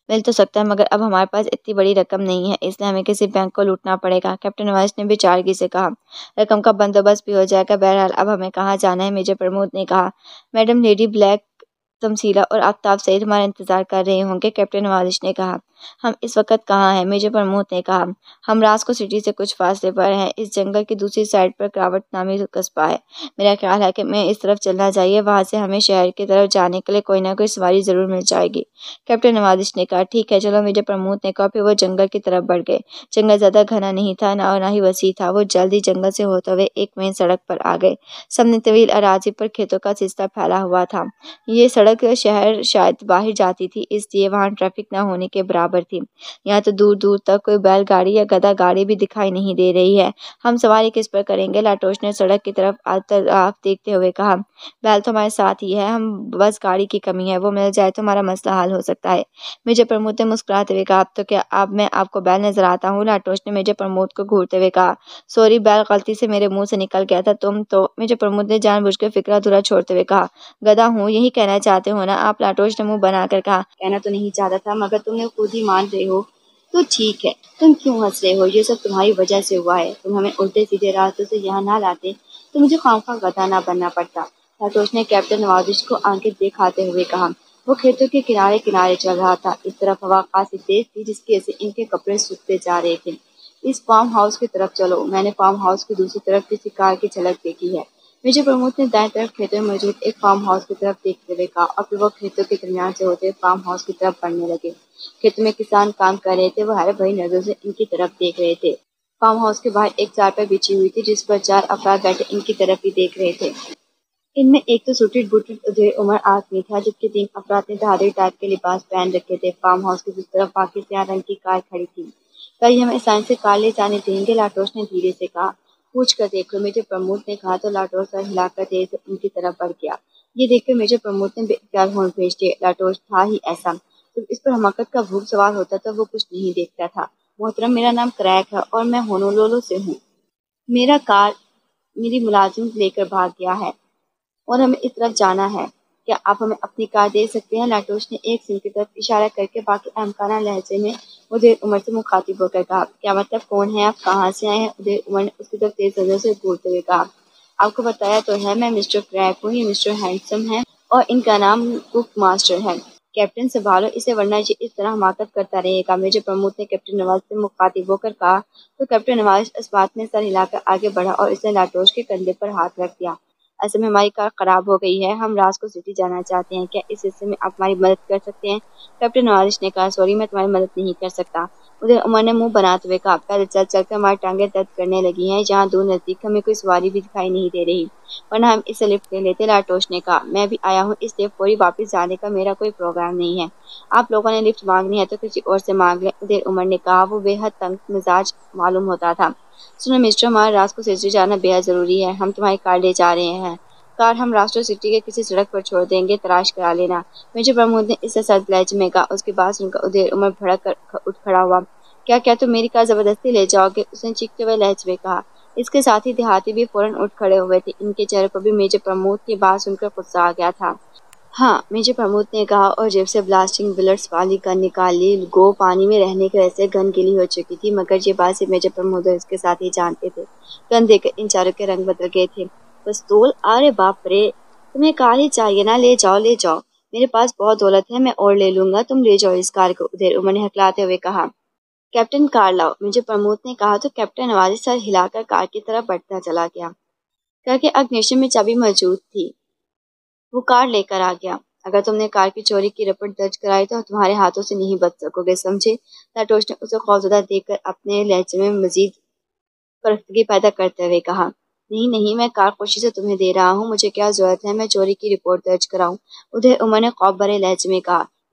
مل تو سکتا ہے، مگر اب ہمارے پاس اتنی بڑی رقم نہیں ہے، اس لیے ہمیں کسی بینک کو لوٹنا پڑے گا، کیپٹن نوازش نے بےچارگی سے کہا۔ رقم کا بندوبست بھی ہو جائے گا، بہرحال اب ہمیں کہاں جانا ہے؟ میجر پرمود نے کہا۔ میڈم، لیڈی بلیک، تمثیلہ اور آفتاب سعید ہمارا انتظار کر رہے ہوں گے، کیپٹن نوازش نے کہا۔ ہم اس وقت کہاں ہیں؟ میجر پرمود نے کہا۔ ہم راسکو سٹی سے کچھ فاصلے پر ہیں، اس جنگل کی دوسری سائڈ پر کراوٹ نامی قصبہ ہے۔ میرا خیال ہے کہ میں اس طرف چلنا چاہیے، وہاں سے ہمیں شہر کی طرف جانے کے لیے کوئی نہ کوئی سواری ضرور مل جائے گی، کیپٹن نوازش نے کہا۔ ٹھیک ہے، چلو، میجر پرمود نے کہا۔ پھر وہ جنگل کی طرف بڑھ گئے۔ جنگل زیادہ گھنا نہیں تھا اور نہ ہی وسیع تھا، وہ جلد ہی جنگل سے ہوتے ہوئے ایک مین سڑک پر آ گئے۔ سامنے طویل اراضی پر کھیتوں کا سلسلہ پھیلا ہوا تھا۔ یہ سڑک شہر شاید باہر جاتی تھی، اس لیے وہاں ٹریفک نہ ہونے کے برابر تھی۔ یہاں تو دور دور تک کوئی بیل گاڑی یا گدا گاڑی بھی دکھائی نہیں دے رہی ہے۔ ہم سواری کس پر کریں گے؟ لاٹوش نے سڑک کی طرف دیکھتے ہوئے کہا۔ بیل تو ہمارے ساتھ ہی ہے، ہم بس گاڑی کی کمی ہے، وہ مل جائے تو ہمارا مسئلہ حل ہو سکتا ہے، میجر پرمود نے مسکراتے ہوئے کہا۔ اب تو کیا اب میں آپ کو بیل نظر آتا ہوں؟ لاٹوش نے میجر پرمود کو گھورتے ہوئے کہا۔ سوری، بیل غلطی سے میرے منہ سے نکل گیا تھا، تم تو… میجر پرمود نے جان بوجھ کر فکرہ ادھورا چھوڑتے ہوئے کہا۔ گدھا ہوں، یہی کہنا چاہتے ہو نا آپ؟ لاٹوش نے منہ بنا کر کہا۔ کہنا تو نہیں چاہتا تھا، مگر تم نے خود ہی مان رہے ہو تو ٹھیک ہے۔ تم کیوں ہنس رہے ہو؟ یہ سب تمہاری وجہ سے ہوا ہے، تم ہمیں الٹے سیدھے راستوں سے یہاں نہ لاتے تو مجھے خواہ گدھا نہ بننا پڑتا، لاٹوش نے کیپٹن نوازش کو آنکھیں دکھاتے ہوئے کہا۔ وہ کھیتوں کے کنارے کنارے چل رہا تھا، اس طرف ہوا خاصی تیز تھی جس کی وجہ سے ان کے کپڑے سوکھتے جا رہے تھے۔ اس فارم ہاؤس کی طرف چلو، میں نے فارم ہاؤس کی دوسری طرف کسی کار کی جھلک دیکھی ہے، میجر پرمود نے دائیں طرف کھیتوں میں موجود ایک فارم ہاؤس کی طرف دیکھتے ہوئے کہا، اور پھر وہ کھیتوں کے درمیان سے ہوتے فارم ہاؤس کی طرف بڑھنے لگے۔ کھیتوں میں کسان کام کر رہے تھے، وہ حیرت بھری نظروں سے ان کی طرف دیکھ رہے تھے۔ فارم ہاؤس کے باہر ایک چارپائی بچھی ہوئی تھی جس پر 4 افراد بیٹھے ان کی طرف ہی دیکھ رہے تھے۔ ان میں ایک تو سوٹڈ بوٹڈ ادھیڑ عمر آدمی تھا، جبکہ 3 افراد نے دھاندلی ٹائپ کے لباس پہن رکھے تھے۔ فارم ہاؤس کی دوسری طرف باقی سیاہ رنگ کی کار کھڑی تھی۔ کیا یہ ہمیں سائنس سے کار لے جانے دیں گے؟ لاٹوش نے دھیرے سے کہا۔ پوچھ کر دیکھو، میجر پرمود نے کہا تو لاٹوش سر ہلا کر دیر سے ان کی طرف بڑھ گیا۔ یہ دیکھ کر میجر پرمود نے بے اختیار ہونٹ بھیج دیے۔ لاٹوش تھا ہی ایسا، جب اس پر حماقت کا بھوت سوار ہوتا تو وہ کچھ نہیں دیکھتا تھا۔ محترم، میرا نام کریگ ہے اور میں ہونولولو سے ہوں۔ میرا کار میری ملازم لے کر بھاگ گیا ہے اور ہمیں اس طرف جانا ہے، کیا آپ ہمیں اپنی کار دے سکتے ہیں؟ لاٹوش نے ایک سن کی طرف اشارہ کر کے باقی احمقانہ لہجے میں ادھیڑ عمر سے مخاطب ہو کر کہا۔ کیا مطلب کون ہے آپ؟ کہاں سے آئے ہیں؟ ادھیڑ عمر نے اس کی طرف تیز نظروں سے گھورتے ہوئے کہا۔ آپ کو بتایا تو ہے، میں مسٹر کریگ ہوں، یہ مسٹر ہینڈسم ہے اور ان کا نام کک ماسٹر ہے۔ کیپٹن سنبھالو اسے ورنہ یہ اس طرح حماقت کرتا رہے گا، میجر پرمود نے کیپٹن نوازش سے مخاطب ہو کر کہا۔ تو کیپٹن نوازش اس بات میں سر ہلا کر آگے بڑھا اور اس نے لاٹوش کے کندھے پر ہاتھ رکھ دیا۔ اصل میں ہماری کار خراب ہو گئی ہے، ہم راسکو سٹی جانا چاہتے ہیں، کیا اس حصے میں آپ ہماری مدد کر سکتے ہیں؟ کیپٹن نوازش نے کہا۔ سوری، میں تمہاری مدد نہیں کر سکتا، ادھیڑ عمر نے منہ بناتے ہوئے کہا۔ پہلے چل چل کر ہماری ٹانگیں درد کرنے لگی ہیں، جہاں دور نزدیک ہمیں کوئی سواری بھی دکھائی نہیں دے رہی، ورنہ ہم اسے لفٹ لے لیتے، لاٹوش نے کہا۔ میں بھی آیا ہوں، اس لیے فوری واپس جانے کا میرا کوئی پروگرام نہیں ہے، آپ لوگوں نے لفٹ مانگنی ہے تو کسی اور سے مانگ لیں، ادھیڑ عمر نے کہا۔ وہ بے حد تنگ مزاج معلوم ہوتا تھا۔ سنو مسٹر، ہمارا راسکو سٹی جانا بے حد ضروری ہے، ہم تمہاری کار لے جا رہے ہیں، کار ہم راسکو سٹی کے کسی سڑک پر چھوڑ دیں گے، تلاش کرا لینا، میجر پرمود نے اس سے سرد لہجے میں کہا۔ اس کی بات سن کر ادھیڑ عمر بھڑک کر اٹھ کھڑا ہوا۔ کیا تم میری کار زبردستی لے جاؤ گے؟ اس نے چیختے ہوئے لہجے میں کہا۔ اس کے ساتھی دیہاتی بھی فوراً اٹھ کھڑے ہوئے تھے، ان کے چہروں پر بھی میجر پرمود کی بات سن کر غصہ آ گیا تھا۔ ہاں، میجر پرمود نے کہا اور جیب سے بلاسٹنگ بلٹس والی گن نکال لی۔ گو پانی میں رہنے کی وجہ سے گن گیلی ہو چکی تھی، مگر یہ بات صرف میجر پرمود اور اس کے ساتھی جانتے تھے۔ گن دیکھ کر ان چاروں کے رنگ بدل گئے تھے۔ پستول؟ ارے باپ رے، تمہیں کار ہی چاہیے نا، لے جاؤ لے جاؤ، میرے پاس بہت دولت ہے، میں اور لے لوں گا، تم لے جاؤ اس کار کو، ادھیڑ عمر نے ہکلاتے ہوئے کہا۔ کیپٹن، کار لاؤ، میجر پرمود نے کہا تو کیپٹن نوازش سر ہلا کر کار کی طرف بڑھتا چلا گیا۔ کار کے اگنیشن میں چابی موجود تھی، وہ کار لے کر آ گیا۔ اگر تم نے کار کی چوری کی رپورٹ درج کرائی تو تمہارے ہاتھوں سے نہیں بچ سکو گے، سمجھے؟ لاٹوش نے اسے خوفزدہ دیکھ کر اپنے لہجے میں مزید پختگی پیدا کرتے ہوئے کہا۔ نہیں نہیں، میں کار خوشی سے تمہیں دے رہا ہوں، مجھے کیا ضرورت ہے میں چوری کی رپورٹ درج کراؤں، ادھیڑ عمر نے خوف بھرے لہجے میں کہا۔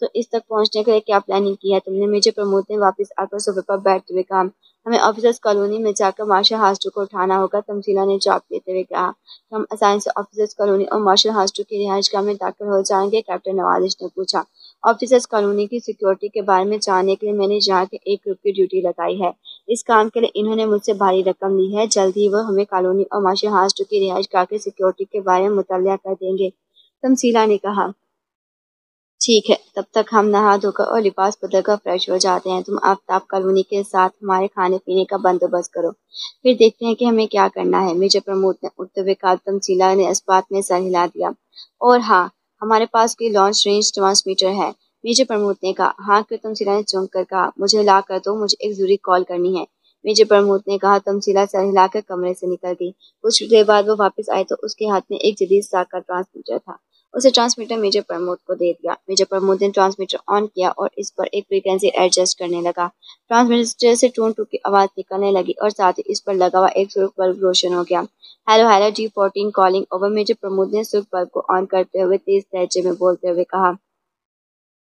تو اس تک پہنچنے کے لیے کیا پلاننگ کی ہے تم نے؟ میجر پرمود نے واپس آ کر صوفے پر بیٹھتے ہوئے کہا۔ ہمیں آفیسرز کالونی میں جا کر مارشل ہاسٹو کو اٹھانا ہوگا، تمثیلا نے جواب دیتے ہوئے کہا۔ ہم آسانی سے آفیسرز کالونی اور مارشل ہاسٹو کی رہائش گاہ میں داخل ہو جائیں گے، کیپٹن نوازش نے پوچھا۔ آفیسرز کالونی کی سیکیورٹی کے بارے میں جاننے کے لیے میں نے یہاں کے ایک گروپ کی ڈیوٹی لگائی ہے۔ اس کام کے لیے انہوں نے مجھ سے بھاری رقم لی ہے۔ جلد ہی وہ ہمیں کالونی اور مارشل ہاسٹو کی رہائش گاہ کی سیکیورٹی کے بارے میں مطلع کر دیں گے، تمثیلا نے کہا۔ ٹھیک ہے، تب تک ہم نہا دھو کر اور لباس بدل کر فریش ہو جاتے ہیں۔ تم آفتاب کالونی کے ساتھ ہمارے کھانے پینے کا بندوبست کرو، پھر دیکھتے ہیں کہ ہمیں کیا کرنا ہے، میجر پرمود نے اٹھتے ہوئے کہا۔ تمثیلا نے اس بات میں سر ہلا دیا۔ اور ہاں، ہمارے پاس کوئی لانچ رینج ٹرانسمیٹر ہے، میجر پرمود نے کہا۔ ہاں کیوں؟ تمثیلا نے چونک کر کہا۔ مجھے لا کر دو، مجھے ایک ضروری کال کرنی ہے، میجر پرمود نے کہا۔ تمثیلا سر ہلا کر کمرے سے نکل گئی۔ کچھ دیر بعد وہ واپس آئی تو اس کے ہاتھ میں ایک جدید ساکھ کا ٹرانسمیٹر تھا۔ اسے ٹرانسمیٹر میجر پرمود کو دے دیا۔ میجر پرمود نے ٹرانسمیٹر آن کیا اور اس پر ایک فریکوینسی ایڈجسٹ کرنے لگا۔ ٹرانسمیٹر سے ٹون ٹو کی آواز نکلنے لگی اور ساتھ ہی اس پر لگا ہوا ایک سرخ بلب روشن ہو گیا۔ ہیلو ہیلو ڈی-14 کالنگ اوور، میجر پرمود نے سرخ بلب کو آن کرتے ہوئے تیز لہجے میں بولتے ہوئے کہا۔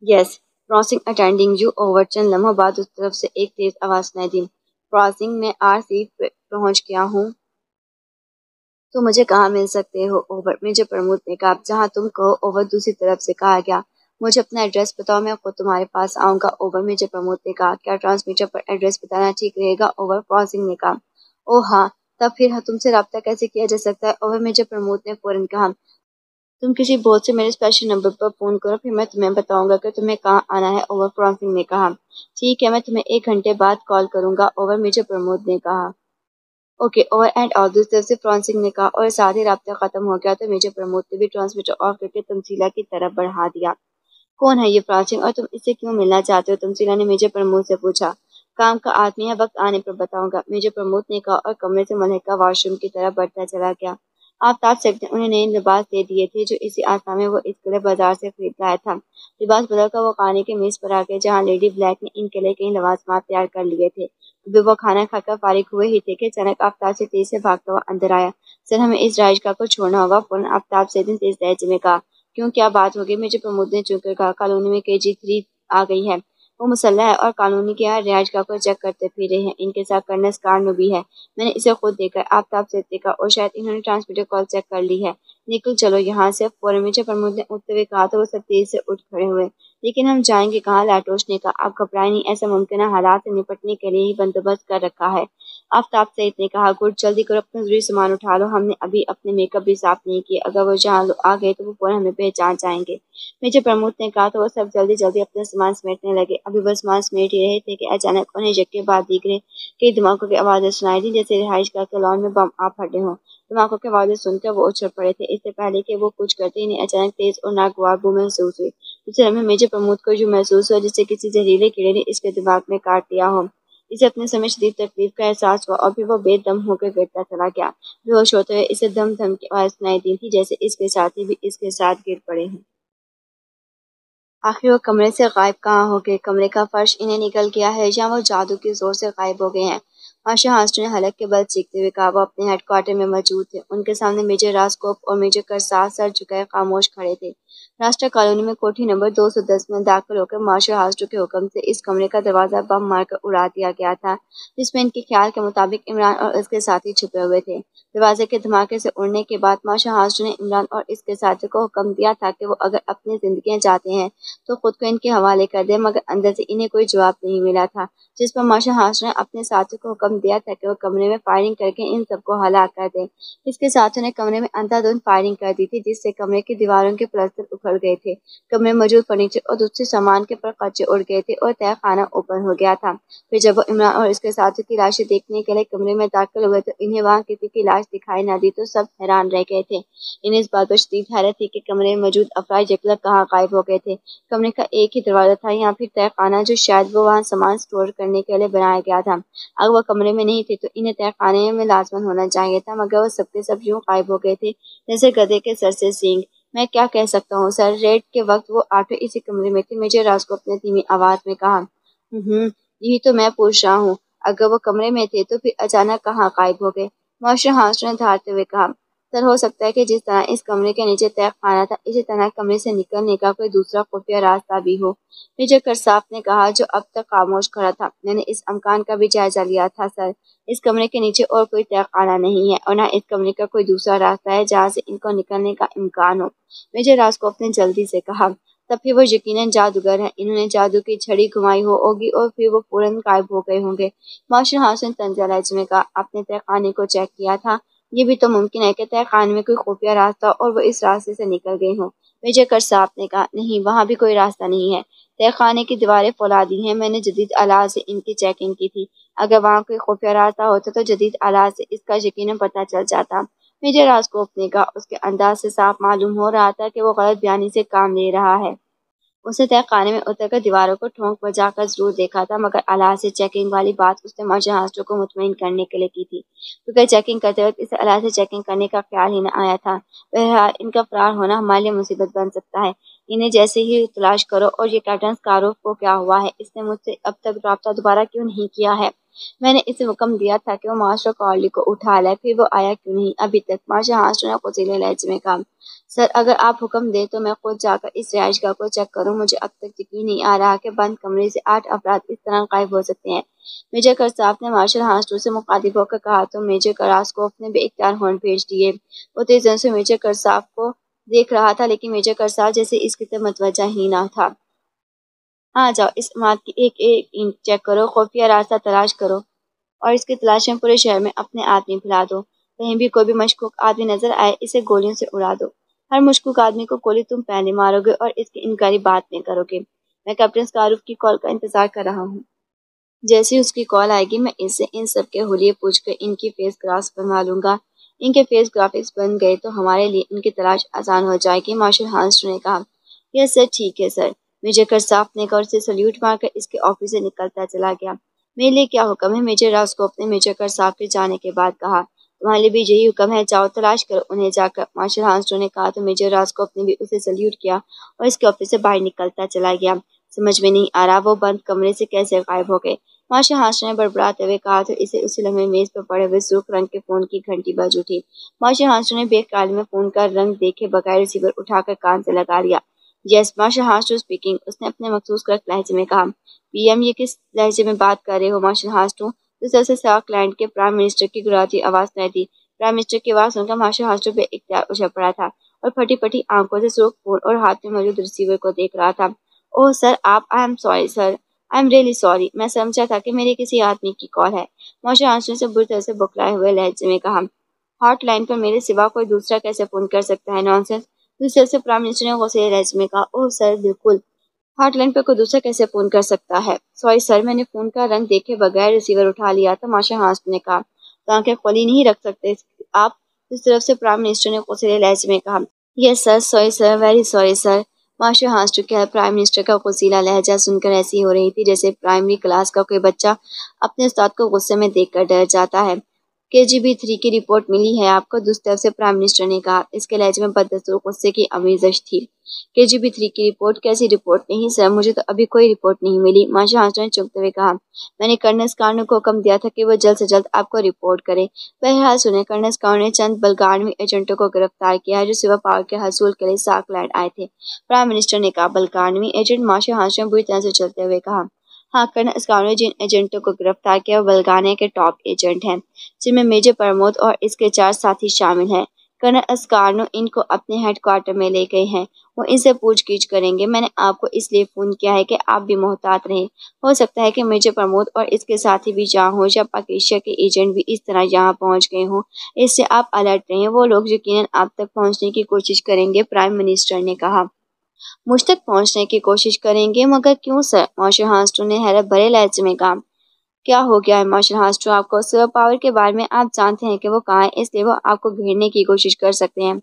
یس، پروسنگ اٹینڈنگ یو اوور۔ چند لمحوں بعد اس طرف سے ایک تیز آواز سنائی دی۔ پروسنگ، میں RC پہنچ گیا ہوں، تو مجھے کہاں مل سکتے ہو؟ اوور، میجر پرمود نے کہا۔ جہاں تم کہو، اوور، دوسری طرف سے کہا گیا۔ مجھے اپنا ایڈریس بتاؤ، میں خود تمہارے پاس آؤں گا، اوور، میجر پرمود نے کہا۔ کیا ٹرانسمیٹر پر ایڈریس بتانا ٹھیک رہے گا؟ اوور، پروسنگ نے کہا۔ اوہ ہاں، تب پھر تم سے رابطہ کیسے کیا جا سکتا ہے؟ اوور، میجر پرمود نے فوراً کہا۔ تم کسی بوت سے میرے اسپیشل نمبر پر فون کرو، پھر میں تمہیں بتاؤں گا کہ تمہیں کہاں آنا ہے، اوور، پروسنگ نے کہا۔ ٹھیک ہے، میں تمہیں 1 گھنٹے بعد کال کروں گا، اوور، میجر پرمود نے کہا۔ اوکے، اوور اینڈ آؤٹ، دوسری طرف سے فرانسنگ نے کہا، اور ساتھ ہی رابطہ ختم ہو گیا تو میجر پرمود نے بھی ٹرانسمیٹر آف کر کے تمثیلا کی طرف بڑھا دیا۔ کون ہے یہ فرانسنگ اور تم اس سے کیوں ملنا چاہتے ہو؟ تمثیلا نے میجر پرمود سے پوچھا۔ کام کا آدمی ہے، وقت آنے پر بتاؤں گا، میجر پرمود نے کہا اور کمرے سے ملحقہ واش روم کی طرف بڑھتا چلا گیا۔ آفتاب صاحب نے انہیں نئے لباس دے دیے تھے جو اسی آسمان میں وہ اس کے لیے بازار سے خرید لایا تھا۔ لباس بدل کر وہ کھانے کی میز پر آ گئے جہاں لیڈی بلیک نے ان کے لیے کئی لوازمات تیار کر لیے تھے۔ ابھی وہ کھانا کھا کر فارغ ہوئے ہی تھے کہ اچانک آفتاب سے تیزی سے بھاگتا ہوا اندر آیا۔ سر، ہمیں اس رہائش گاہ کو چھوڑنا ہوگا، فوراً آفتاب سے تیز لہجے میں کہا۔ کیوں، کیا بات ہوگی؟ میجر پرمود نے چونک کر کہا۔ کالونی میں KG-3 آ گئی ہے، وہ مسلح ہے اور کالونی کے ہر رہائش گاہ کو چیک کرتے پھر رہے ہیں۔ ان کے ساتھ کرنل سکارنو بھی ہے، میں نے اسے خود دیکھا ہے، آفتاب سے دیکھا، اور شاید انہوں نے ٹرانسمیٹر کال چیک کر لی ہے۔ نکل چلو یہاں سے، فوراً میجر پرمود نے اٹھتے ہوئے کہا تو وہ سب تیزی سے اٹھ کھڑے ہوئے۔ لیکن ہم جائیں گے کہاں؟ لاٹوش نے کہا۔ آپ گھبرائیں نہیں، ایسے ممکنہ حالات سے نپٹنے کے لیے ہی بندوبست کر رکھا ہے، آفتاب سعید نے کہا۔ گڈ، جلدی کرو، اپنا ضروری سامان اٹھا لو، ہم نے ابھی اپنے میک اپ بھی صاف نہیں کیے، اگر وہ جہاں آ گئے تو وہ فوراً ہمیں پہچان جائیں گے، میجر پرمود نے کہا۔ تو وہ سب جلدی جلدی اپنا سامان سمیٹنے لگے۔ ابھی وہ سامان سمیٹ ہی رہے تھے کہ اچانک انہیں یکے بعد دیگرے کئی دھماکوں کی آوازیں سنائی دیں، جیسے رہائش گاہ کے لان میں بم آ پھٹے ہوں۔ دھماکوں کی آوازیں سن کر وہ اچھل پڑے تھے۔ اس سے پہلے کہ وہ کچھ کرتے، انہیں اچانک تیز اور ناگوار بو محسوس ہوئی۔ دوسرے لمحے میجر پرمود کو یوں محسوس ہوا جیسے کسی زہریلے کیڑے نے اس کے دماغ میں کاٹ لیا ہو۔ اسے اپنے سر میں شدید تکلیف کا احساس ہوا اور پھر وہ بے دم ہو کر گرتا چلا گیا۔ بے ہوش ہوتے ہوئے اسے دم دم کی آواز سنائی دی تھی، جیسے اس کے ساتھی بھی اس کے ساتھ گر پڑے ہوں۔ آخر وہ کمرے سے غائب کہاں ہو گئے؟ کمرے کا فرش انہیں نگل گیا ہے یا وہ جادو کے زور سے غائب ہو گئے ہیں؟ مارشل ہاسٹو نے حلق کے بل چیختے ہوئے کہا۔ وہ اپنے ہیڈ کوارٹر میں موجود تھے۔ ان کے سامنے میجر راسکوپ اور میجر کرساز سر جھکائے خاموش کھڑے تھے۔ راسٹر کالونی میں کوٹھی نمبر 210 میں داخل ہو کر مارشل ہاسٹو کے حکم سے اس کمرے کا دروازہ بم مار کر اڑا دیا گیا تھا جس میں ان کے خیال کے مطابق عمران اور اس کے ساتھی چھپے ہوئے تھے۔ دروازے کے دھماکے سے اڑنے کے بعد مارشل ہاسٹو نے عمران اور اس کے ساتھی کو حکم دیا تھا کہ وہ اگر اپنی زندگیاں چاہتے ہیں تو خود کو ان کے حوالے کر دیں، مگر اندر سے انہیں کوئی جواب نہیں ملا تھا، جس پر مارشل ہاسٹو نے اپنے ساتھی کو حکم دیا تھا کہ وہ کمرے میں فائرنگ کر کے ان سب کو ہلاک کر دیں۔ اس کے ساتھیوں نے کمرے میں اندھا دھند فائرنگ کر دی تھی جس سے کمرے کی دیواروں کے پلستر اکھڑ گئے تھے، کمرے میں موجود فرنیچر اور دوسرے سامان کے پرخچے اڑ گئے تھے اور تہہ خانہ اوپن ہو گیا تھا۔ پھر جب وہ عمران اور اس کے ساتھیوں کی لاشیں دیکھنے کے لیے کمرے میں داخل ہوئے تو انہیں وہاں کسی کی لاش دکھائی نہ دی تو سب حیران رہ گئے تھے۔ انہیں اس بات پر شدید حیرت تھی کہ کمرے میں موجود افراد یکلگ کہاں غائب ہو گئے تھے۔ کمرے کا ایک ہی دروازہ تھا یا پھر تہہ خانہ جو شاید وہ وہاں سامان اسٹور کرنے کے لیے بنایا گیا تھا۔ اگر وہ کمرے میں نہیں تھے تو انہیں تہہ خانے میں لازماً ہونا چاہیے تھا، مگر وہ سب کے سب یوں غائب ہو گئے تھے جیسے گدھے کے سر سے سینگ۔ میں کیا کہہ سکتا ہوں سر، ریڈ کے وقت وہ آٹھوں اسی کمرے میں تھے، میجر راسکوپ نے دھیمی آواز میں کہا۔ یہی تو میں پوچھ رہا ہوں، اگر وہ کمرے میں تھے تو پھر اچانک کہاں غائب ہو گئے؟ مارشل ہاسٹو نے دھاڑتے ہوئے کہا۔ سر ہو سکتا ہے کہ جس طرح اس کمرے کے نیچے تہہ خانہ تھا اسی طرح کمرے سے نکلنے کا کوئی دوسرا خفیہ راستہ بھی ہو۔ میجر کرساف نے کہا جو اب تک خاموش کھڑا تھا۔ میں نے اس امکان کا بھی جائزہ لیا تھا سر، اس کمرے کے نیچے اور کوئی تہہ خانہ نہیں ہے اور نہ اس کمرے کا کوئی دوسرا راستہ ہے جہاں سے ان کو نکلنے کا امکان ہو۔ میجر راسکوف نے جلدی سے کہا تب پھر وہ یقیناً جادوگر ہیں، انہوں نے جادو کی چھڑی گھمائی ہوگی اور پھر وہ فوراً غائب ہو گئے ہوں گے۔ مارشل ہاؤس نے طنزیہ لہجے میں کہا آپ نے تہہ خانے کو چیک کیا تھا؟ یہ بھی تو ممکن ہے کہ تہہ خانے میں کوئی خفیہ راستہ اور وہ اس راستے سے نکل گئے ہوں۔ میجر کرساف نے کہا نہیں، وہاں بھی کوئی راستہ نہیں ہے، تہہ خانے کی دیواریں فولادی ہیں، میں نے جدید آلات سے ان کی چیکنگ کی تھی، اگر وہاں کوئی خفیہ راستہ ہوتا تو جدید آلات سے اس کا یقیناً پتہ چل جاتا۔ میجر راسکوف نے کہا اس کے انداز سے صاف معلوم ہو رہا تھا کہ وہ غلط بیانی سے کام لے رہا ہے۔ اس نے تہہ خانے میں اتر کر دیواروں کو ٹھونک بجا کر ضرور دیکھا تھا، مگر آلات سے چیکنگ والی بات اس نے مارشل ہاسٹر کو مطمئن کرنے کے لیے کی تھی، کیونکہ چیکنگ کرتے وقت اسے آلات سے چیکنگ کرنے کا خیال ہی نہ آیا تھا۔ بہرحال ان کا فرار ہونا ہمارے لیے مصیبت بن سکتا ہے، انہیں جیسے ہی تلاش کرو۔ اور یہ کیپٹن سکاروف کو کیا ہوا ہے؟ اس نے مجھ سے اب تک رابطہ دوبارہ کیوں نہیں کیا ہے؟ میں نے اسے حکم دیا تھا کہ وہ ماسٹر کارلی کو اٹھا لائے، پھر وہ آیا کیوں نہیں ابھی تک؟ مارشل ہاسٹر نے غصیلے لہجے میں کہا سر اگر آپ حکم دیں تو میں خود جا کر اس رہائش گاہ کو چیک کروں، مجھے اب تک یقین نہیں آ رہا کہ بند کمرے سے 8 افراد اس طرح غائب ہو سکتے ہیں۔ میجر کرساف نے مارشل ہاسٹر سے مخاطب ہو کر کہا تو میجر کراسکوف نے بے اختیار ہونٹ بھیج دیے۔ وہ تیز نظروں سے میجر کرساف کو دیکھ رہا تھا لیکن میجر کرساف جیسے اس کی طرف متوجہ ہی نہ تھا۔ ہاں جاؤ اس عمارت کی ایک ایک اینٹ چیک کرو، خفیہ راستہ تلاش کرو اور اس کی تلاش میں پورے شہر میں اپنے آدمی پھیلا دو، کہیں بھی کوئی بھی مشکوک آدمی نظر آئے اسے گولیوں سے اڑا دو، ہر مشکوک آدمی کو گولی تم پہلے مارو گے اور اس کی انکاری بعد میں کرو گے۔ میں کیپٹن سکاروف کی کال کا انتظار کر رہا ہوں، جیسے اس کی کال آئے گی میں اس سے ان سب کے حلیے پوچھ کر ان کی فیس گرافس بنوا لوں گا۔ ان کے فیس گرافکس بن گئے تو ہمارے لیے ان کی تلاش آسان ہو جائے گی، مارشل ہاسٹر نے کہا۔ یس سر، ٹھیک ہے سر، میجر کرساف نے کہا اور اسے سلیوٹ مار کر اس کے آفس سے نکلتا چلا گیا۔ میرے لیے کیا حکم ہے؟ میجر راسکوف نے میجر کرساف کے جانے کے بعد کہا۔ تمہارے لیے بھی یہی حکم ہے، جاؤ تلاش کرو انہیں جا کر، مارشل ہاسٹر نے کہا تو میجر راسکوف نے بھی اسے سلیوٹ کیا اور اس کے آفس سے باہر نکلتا چلا گیا۔ سمجھ میں نہیں آ رہا وہ بند کمرے سے کیسے غائب ہو گئے، مارشل ہاسٹر نے بڑبڑاتے ہوئے کہا تو اسے اسی لمحے میز پر پڑے ہوئے سرخ رنگ کے فون کی گھنٹی بج اٹھی۔ مارشل ہاسٹر نے بے خیالی میں فون کا رنگ دیکھے بغیر ریسیور اٹھا کر کان سے لگا لیا۔ یس، مارشل ہاسٹر اسپیکنگ، اس نے اپنے مخصوص کرک لہجے میں کہا۔ پی ایم، یہ کس لہجے میں بات کر رہے ہو مارشل ہاسٹر؟ دوسرے سے ساک لینڈ کے پرائم منسٹر کی گراتی آواز سنائی دی۔ پرائم منسٹر کی آواز سن کر مارشل ہاسٹر بے اختیار اچھل پڑا تھا اور پھٹی پھٹی آنکھوں سے سرخ فون اور ہاتھ میں موجود ریسیور کو دیکھ رہا تھا۔ اوہ سر، آپ، I am sorry sir, I am really sorry, میں سمجھا تھا کہ میرے کسی آدمی کی کال ہے، مارشل ہاسٹر سے بری طرح سے بکرائے ہوئے لہجے میں کہا۔ ہاٹ لائن پر میرے سوا کوئی دوسرا کیسے فون کر سکتا ہے؟ نانسنس، دوسرے سے پرائم منسٹر نے غصے لہجے میں کہا۔ اوہ سر، بالکل، ہاٹ لائن پر کوئی دوسرا کیسے فون کر سکتا ہے؟ سوری سر، میں نے فون کا رنگ دیکھے بغیر ریسیور اٹھا لیا تھا، مارشل ہاسٹر نے کہا۔ تو آنکھیں کھولی نہیں رکھ سکتے آپ؟ اس طرف سے پرائم منسٹر نے غصے لہجے میں کہا۔ Yes sir, sorry sir, very sorry sir, marshal Haster کے پرائم منسٹر کا غصیلا لہجہ سن کر ایسی ہو رہی تھی جیسے پرائمری کلاس کا کوئی بچہ اپنے استاد کو غصے میں دیکھ کر ڈر جاتا ہے۔ KGB-3 کی رپورٹ ملی ہے آپ کو؟ دوسری طرف سے پرائم منسٹر نے کہا۔ اس کے لہجے میں بددستور غصے کی آمیزش تھی۔ KGB-3 کی رپورٹ؟ کیسی رپورٹ؟ نہیں سر، مجھے تو ابھی کوئی رپورٹ نہیں ملی، مارشل ہاسٹر نے چونکتے ہوئے کہا۔ میں نے کرنل سکارنو کو حکم دیا تھا کہ وہ جلد سے جلد آپ کو رپورٹ کرے۔ بہرحال سنیں، کرنل سکارنو نے چند بلگانوی ایجنٹوں کو گرفتار کیا ہے جو سپر پاور کے حصول کے لیے ساک لینڈ آئے تھے، پرائم منسٹر نے کہا۔ بلگانوی ایجنٹ؟ مارشل ہاسٹر نے بری طرح سے چلتے ہوئے کہا۔ ہاں، کرنل سکارنو نے جن ایجنٹوں کو گرفتار کیا وہ بلگانیہ کے ٹاپ ایجنٹ ہیں، جن میں میجر پرمود اور اس کے 4 ساتھی شامل ہیں۔ کرنل سکارنو ان کو اپنے ہیڈ کوارٹر میں لے گئے ہیں، وہ ان سے پوچھ گچھ کریں گے۔ میں نے آپ کو اس لیے فون کیا ہے کہ آپ بھی محتاط رہیں، ہو سکتا ہے کہ میجر پرمود اور اس کے ساتھی بھی یہاں ہوں یا پاکیشیا کے ایجنٹ بھی اس طرح یہاں پہنچ گئے ہوں، اس سے آپ الرٹ رہیں، وہ لوگ یقیناً آپ تک پہنچنے کی کوشش کریں گے، پرائم منسٹر نے کہا۔ مجھ تک پہنچنے کی کوشش کریں گے؟ مگر کیوں سر؟ مارشل ہاسٹر نے حیرت بھرے لہجے میں کہا۔ کیا ہو گیا ہے مارشل ہاسٹر آپ کو؟ سپر پاور کے بارے میں آپ جانتے ہیں کہ وہ کہاں ہے، اس لیے وہ آپ کو گھیرنے کی کوشش کر سکتے ہیں۔